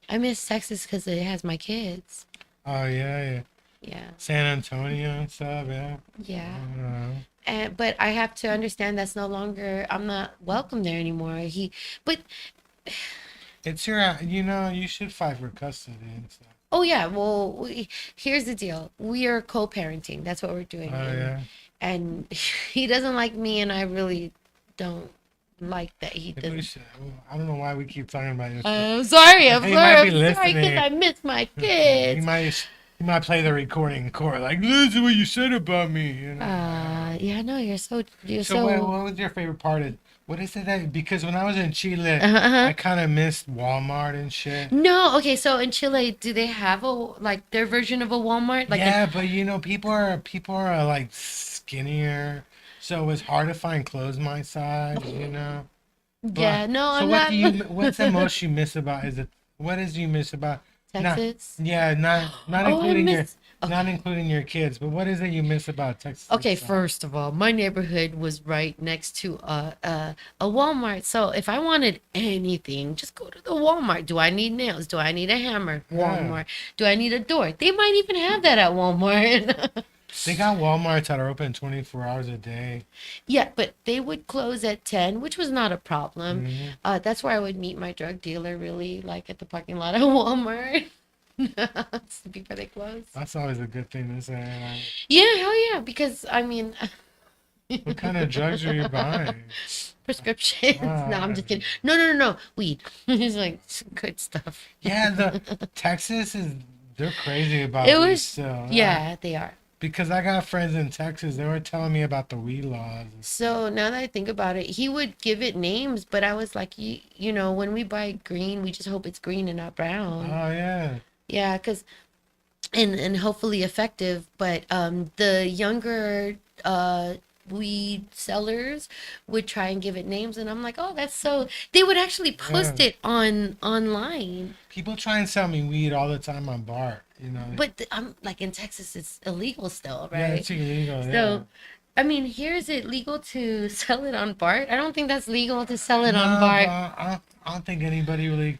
I miss Texas because it has my kids. Oh yeah. Yeah. San Antonio and stuff. Yeah. Yeah. Uh, But I have to understand that's no longer, I'm not welcome there anymore. But it's your. You should fight for custody and stuff. oh yeah, well, here's the deal. We are co-parenting. That's what we're doing. Oh yeah. And he doesn't like me, and I really don't like that he Maybe we doesn't. should, I don't know why we keep talking about this. I'm sorry. I'm He might be sorry because listening. I miss my He kids. might play the recording in court, like, listen what you said about me. Yeah, no, you're so So what was your favorite part of? What is it that? Because when I was in Chile, Uh-huh. I kind of missed Walmart and shit. No, okay, so in Chile, do they have like their version of a Walmart? Like Yeah, but people are like skinnier, so it was hard to find clothes my size. yeah, But- no, So I'm what not. what's the most you miss about? What is you miss about? Texas? Yeah, not Oh, I including your miss. Okay. not including your kids, but what is it you miss about Texas? Okay, itself? first of all, my neighborhood was right next to a Walmart. So if I wanted anything, just go to the Walmart. Do I need nails? Do I need a hammer? Yeah. Walmart. Do I need a door? They might even have that at Walmart. They got Walmarts that are open 24 hours a day. Yeah, but they would close at 10, which was not a problem. Mhm. That's where I would meet my drug dealer, really, like at the parking lot of Walmart. Before they close. That's always a good thing to say. Like, Yeah, hell yeah, because I mean, what kind of drugs are you buying? prescriptions. No, I'm just kidding. No. Weed. It's like good stuff. Yeah, Texas they're crazy about It weed was, still. yeah, they are. Because I got friends in Texas, they were telling me about the weed laws. So now that I think about it, he would give it names, but I was like, when we buy green, we just hope it's green and not brown. Oh yeah. Yeah, because and hopefully effective, but the younger weed sellers would try and give it names, and I'm like, oh, that's so. They would actually post Yeah. it online, People try and sell me weed all the time on BART. but I'm like in Texas, it's illegal still, Yeah, right? it's illegal. Yeah. So, I mean, here is it legal to sell it on BART? I don't think that's legal to sell it on No, BART. but I don't think anybody really.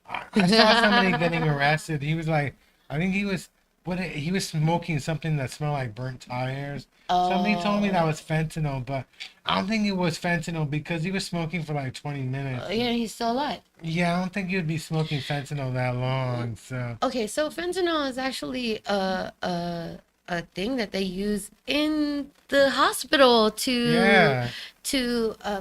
I saw somebody getting arrested. He was like, I think he was he was smoking something that smelled like burnt tires. Somebody told me that was fentanyl, but I don't think it was fentanyl because he was smoking for like 20 minutes. Yeah, he's still alive. Yeah, I don't think you'd be smoking fentanyl that long. So Okay, so fentanyl is actually a thing that they use in the hospital yeah,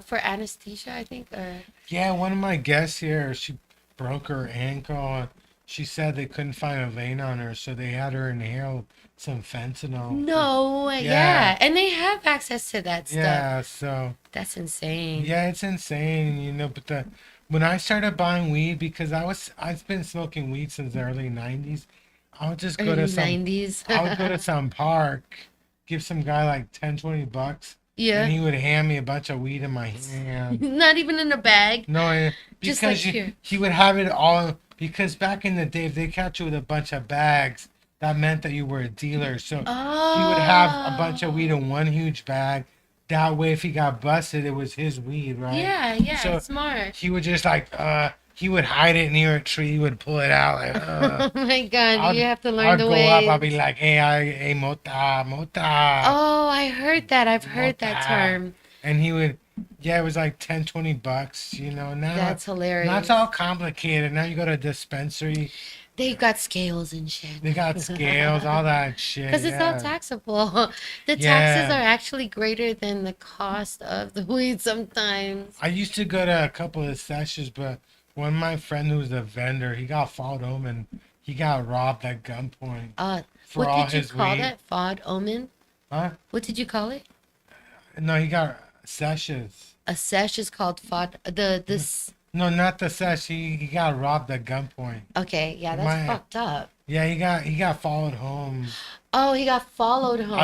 for anesthesia, I think. Or yeah. One of my guests here, she broke her ankle. And she said they couldn't find a vein on her, so they had her inhale some fentanyl. no, Yeah. yeah, and they have access to that stuff. Yeah, so That's insane. yeah, it's insane, but when I started buying weed, because I've been smoking weed since the early 90s, I would just go to Early some 90s. I would go to some park, give some guy like 10-20 bucks, Yeah. and he would hand me a bunch of weed in my hand. Not even in a bag. No, Just because like here. he would have it all, because back in the day, if they catch you with a bunch of bags, that meant that you were a dealer. So he would have a bunch of weed in one huge bag. That way, if he got busted, it was his weed, right? Yeah, So smart. he would just he would hide it near a tree. He would pull it out like, Oh my God, you have to learn I'd the go way. up. I'd be like, hey, mota, mota. Oh, I heard that. I've heard that Mota. term. And he would, it was like 10-20 bucks, Now That's hilarious. now it's all complicated. Now you go to a dispensary. They've got scales and shit. They got scales, all that shit. Because it's all yeah. taxable. The taxes Yeah. are actually greater than the cost of the weed sometimes. I used to go to a couple of sessions, but one of my friend who was a vendor, he got followed home and he got robbed at gunpoint for all What did you his call weed. that? Fod omen? Huh? What did you call it? No, he got sessions. A sesh is called fod. No, not the sesh. He got robbed at gunpoint. Okay, yeah, that's My- fucked up. Yeah, he got followed home. Oh, he got followed home.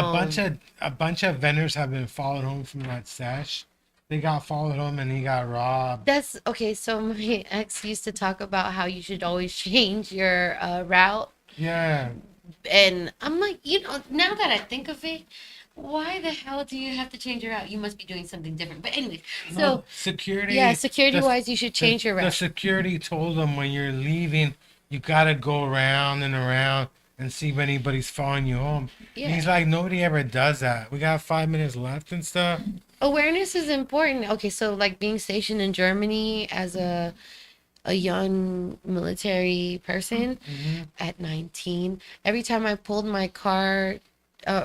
A bunch of vendors have been followed home from that sesh. They got followed home and he got robbed. That's okay. So my ex used to talk about how you should always change your route. Yeah. And I'm like, now that I think of it, Why the hell do you have to change your route? You must be doing something different. But anyways, so No, security. yeah, security the- wise, you should change your The route. security told them when you're leaving, you gotta go around and around and see if anybody's following you home. Yeah. And he's like, nobody ever does that. We got 5 minutes left and stuff. Awareness is important. Okay, so like being stationed in Germany as a young military person at 19, every time I pulled my car,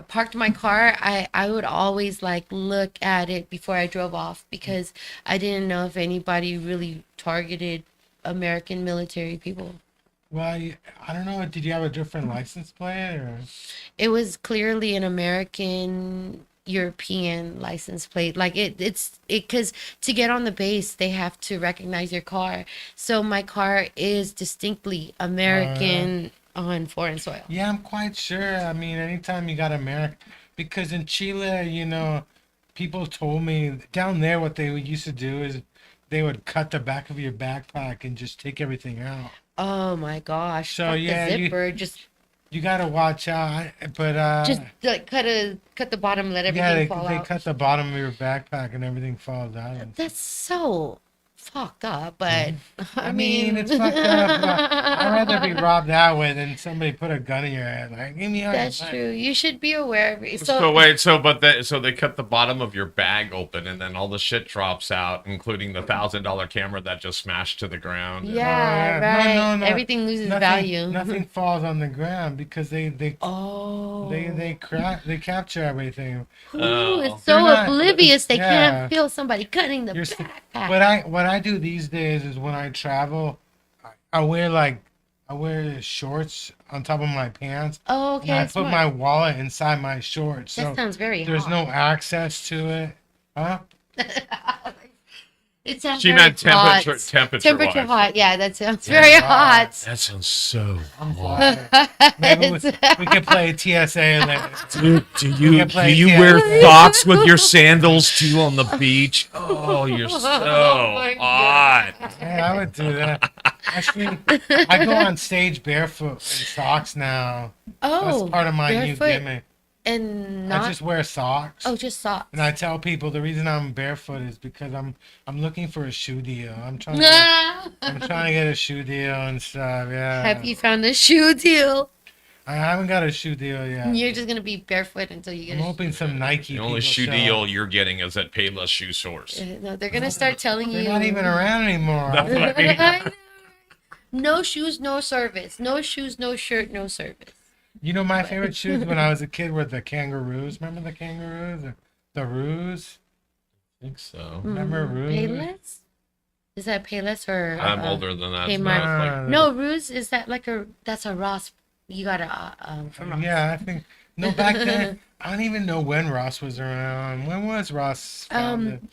parked my car, I would always like look at it before I drove off because I didn't know if anybody really targeted American military people. Well, I don't know. Did you have a different license plate or? It was clearly an American European license plate. Like it's because to get on the base they have to recognize your car. So my car is distinctly American on foreign soil. Yeah, I'm quite sure. I mean, anytime you got America, because in Chile, people told me down there what they used to do is they would cut the back of your backpack and just take everything out. Oh my gosh. So, Fuck yeah, the zipper. Just You gotta watch out. But like cut the bottom, let everything yeah, they fall they out. cut the bottom of your backpack and everything falls out. And That's so fucked up, but I mean, it's fucked up. But I'd rather be robbed that way than somebody put a gun in your head. Like, give me out. that's true. You should be aware of it. So wait, so they cut the bottom of your bag open, and then all the shit drops out, including the $1,000 camera that just smashed to the ground. Yeah, yeah. right. No. Everything loses Nothing, value. Nothing falls on the ground because they Oh. they capture everything. Ooh, Oh. it's so They're not- oblivious they yeah. can't feel somebody cutting the You're backpack. What I do these days is when I travel, I wear shorts on top of my pants. Oh, okay. And I That's put smart. my wallet inside my shorts, so That sounds very there's hot. no access to it. Huh? It sounds She very meant hot. temperature Temperature wise. hot. Yeah, that sounds very Yeah. hot. That sounds so I'm hot. flattered. Maybe we can play TSA later. Dude, do you can play wear TSA. socks with your sandals too on the beach? Oh, you're so Oh my hot. Yeah, I would do that. Actually, I go on stage barefoot in socks now. Oh, That's part of my new barefoot gimmick. and I not. just wear socks. Oh, just socks. And I tell people the reason I'm barefoot is because I'm looking for a shoe deal. I'm trying to get a shoe deal and stuff. Yeah. Have you found a shoe deal? I haven't got a shoe deal yet. You're just gonna be barefoot until you get I'm a shoe hoping some Nike. The only people shoe show deal up. you're getting is at Payless Shoe Source. No, they're gonna start telling They're you. not even around anymore. That's what I mean. I know. No shoes, no service. No shoes, no shirt, no service. You know, my favorite shoes when I was a kid were the kangaroos. Remember the kangaroos? The roos? I think so. Remember Ruse? Payless? Is that Payless or? I'm older than that. Kmart. So I was No, Ruse is that like that's a Ross. You got a from Ross. Yeah, I think. No, back then, I don't even know when Ross was around. When was Ross founded?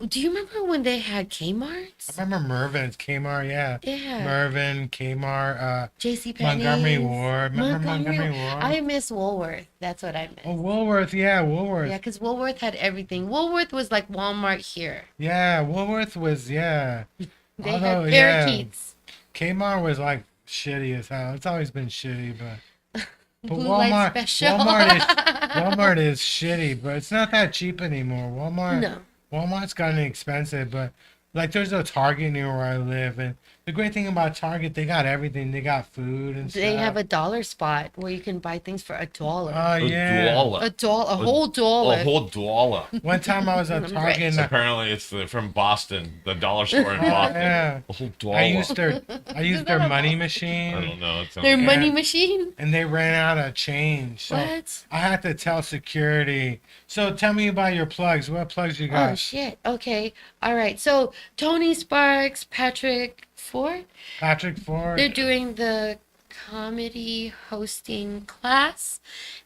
Do you remember when they had Kmart's? I remember Mervin's, Kmart, yeah. Yeah. Mervin, Kmart, J.C. Penney's. Montgomery Ward. Remember Montgomery Ward? I miss Woolworth. That's what I miss. Oh, Woolworth, yeah, Woolworth. Yeah, because Woolworth had everything. Woolworth was like Walmart here. Yeah, Woolworth was, yeah. They Although, had yeah. parakeets. Kmart was like shitty as hell. It's always been shitty, but Blue light special. Walmart is shitty, but it's not that cheap anymore. No. Walmart's gotten expensive, but like there's a Target near where I live, and the great thing about Target, they got everything. They got food and stuff. They have a dollar spot where you can buy things for $1. Oh A yeah. dollar. A whole dollar. A whole dollar. One time I was at Right. Target and Apparently, it's from Boston, the dollar store in Boston. yeah. A whole dollar. I used their money I machine, don't know. It sounds Their good. money machine? and they ran out of change. So What? I had to tell security. So tell me about your plugs. What plugs you got? Oh shit. Okay. All right. So Tony Sparks, Patrick Ford, Patrick Ford. they're doing the comedy hosting class,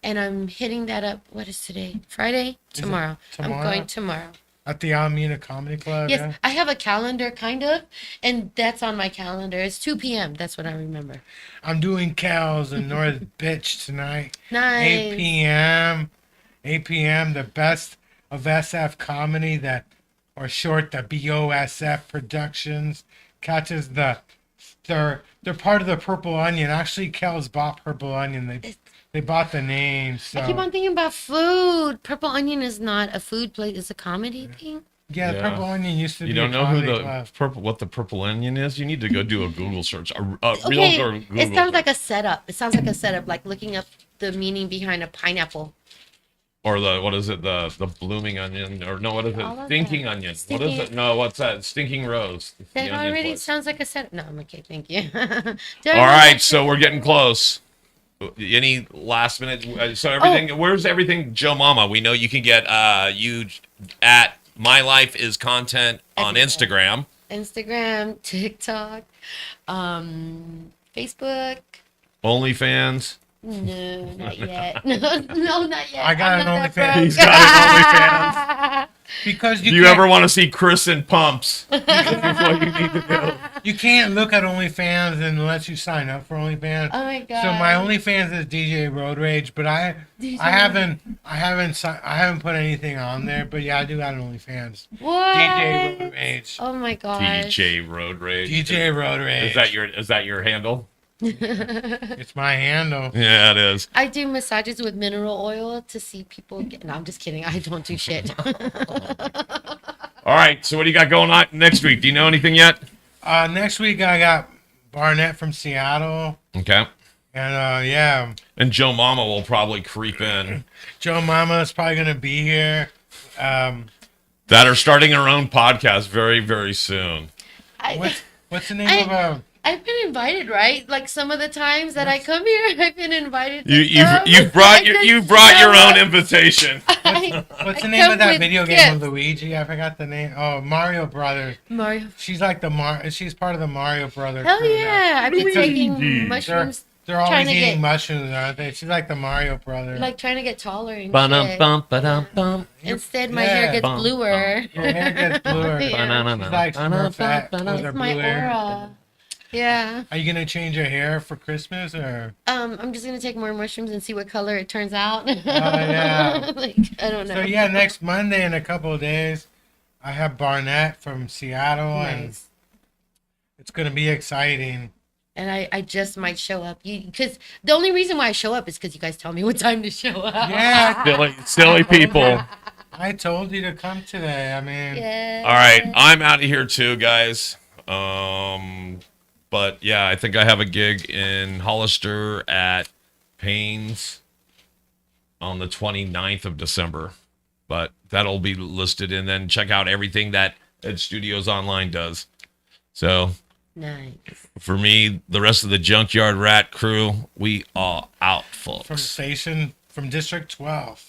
and I'm hitting that up. What is today? Friday? it Tomorrow. tomorrow? I'm going tomorrow. At the Almena Comedy Club. Yes, Yeah? I have a calendar kind of, and that's on my calendar. It's 2 p.m. That's what I remember. I'm doing Cal's in North Bitch tonight. Nice. 8 p.m. 8 p.m. The best of SF comedy or short, the BOSF Productions catches they're part of the Purple Onion. Actually, Cal's bought Purple Onion. They bought the name. So I keep on thinking about food. Purple Onion is not a food place; it's a comedy thing. yeah, Yeah. Purple Onion used to You be don't a know who comedy the club. purple onion is? You need to go do a Google search. A real Okay, Google it sounds search. like a setup. It sounds like a setup, like looking up the meaning behind a pineapple. Or the what is it? The blooming onion, or no? What is All it? of Stinking that. onion. What Stinking- is it? No, what's that? Stinking rose. It's the That onion already place. sounds like a setup. No, I'm okay. Thank you. All right, so we're getting close. Any last minute? So everything. Where's everything, Joe Mama? We know you can get you at My Life Is Content on Everywhere. Instagram. Instagram, TikTok, Facebook. OnlyFans. No, not yet. No, not yet. I got I'm an not OnlyFans. that He's broke. got Because Do you ever want to see Chris in pumps? This is what you need to do. you can't look at OnlyFans unless you sign up for OnlyFans. Oh my god. So my OnlyFans is DJ Road Rage, but I haven't put anything on there. But yeah, I do got an OnlyFans. What? DJ Road Rage. Oh my gosh. DJ Road Rage. DJ Road Rage. Is that your handle? It's my handle. Yeah, it is. I do massages with mineral oil to see people get. No, I'm just kidding. I don't do shit. All right. So what do you got going on next week? Do you know anything yet? Next week I got Barnett from Seattle, Okay. and yeah, And Joe Mama will probably creep in. Joe Mama is probably gonna be here. That are starting our own podcast very, very soon. What's the name of I've been invited, right? Like some of the times that I come here, I've been invited. To You've brought your own invitation. what's the I name come of that with video game gifts. with Luigi? I forgot the name. Oh, Mario Brothers. Mario. She's like she's part of the Mario Brothers. Hell crew now. yeah! I've been Luigi. taking mushrooms, They're always trying to eating get- mushrooms, aren't they? She's like the Mario Brothers. like trying to get taller and Ba-dum, shit. bum, ba-dum, bum. Instead, my Yeah. hair gets Bum, bluer. Your hair gets bluer. Yeah. She's like Smurfette with her It's my blue hair. aura. Yeah. Are you gonna change your hair for Christmas or? I'm just gonna take more mushrooms and see what color it turns out. Oh yeah. Like I don't know. So yeah, next Monday in a couple of days, I have Barnett from Seattle, and Nice. it's gonna be exciting. And I just might show up. Because the only reason why I show up is because you guys tell me what time to show up. Yeah, Silly people. I told you to come today. I mean, Yeah. All right, I'm out of here too, guys. But yeah, I think I have a gig in Hollister at Payne's on the 29th of December. But that'll be listed, and then check out everything that Ed Studios Online does. So Nice. for me, the rest of the JunkYard Rat crew, we are out, from folks. District 12.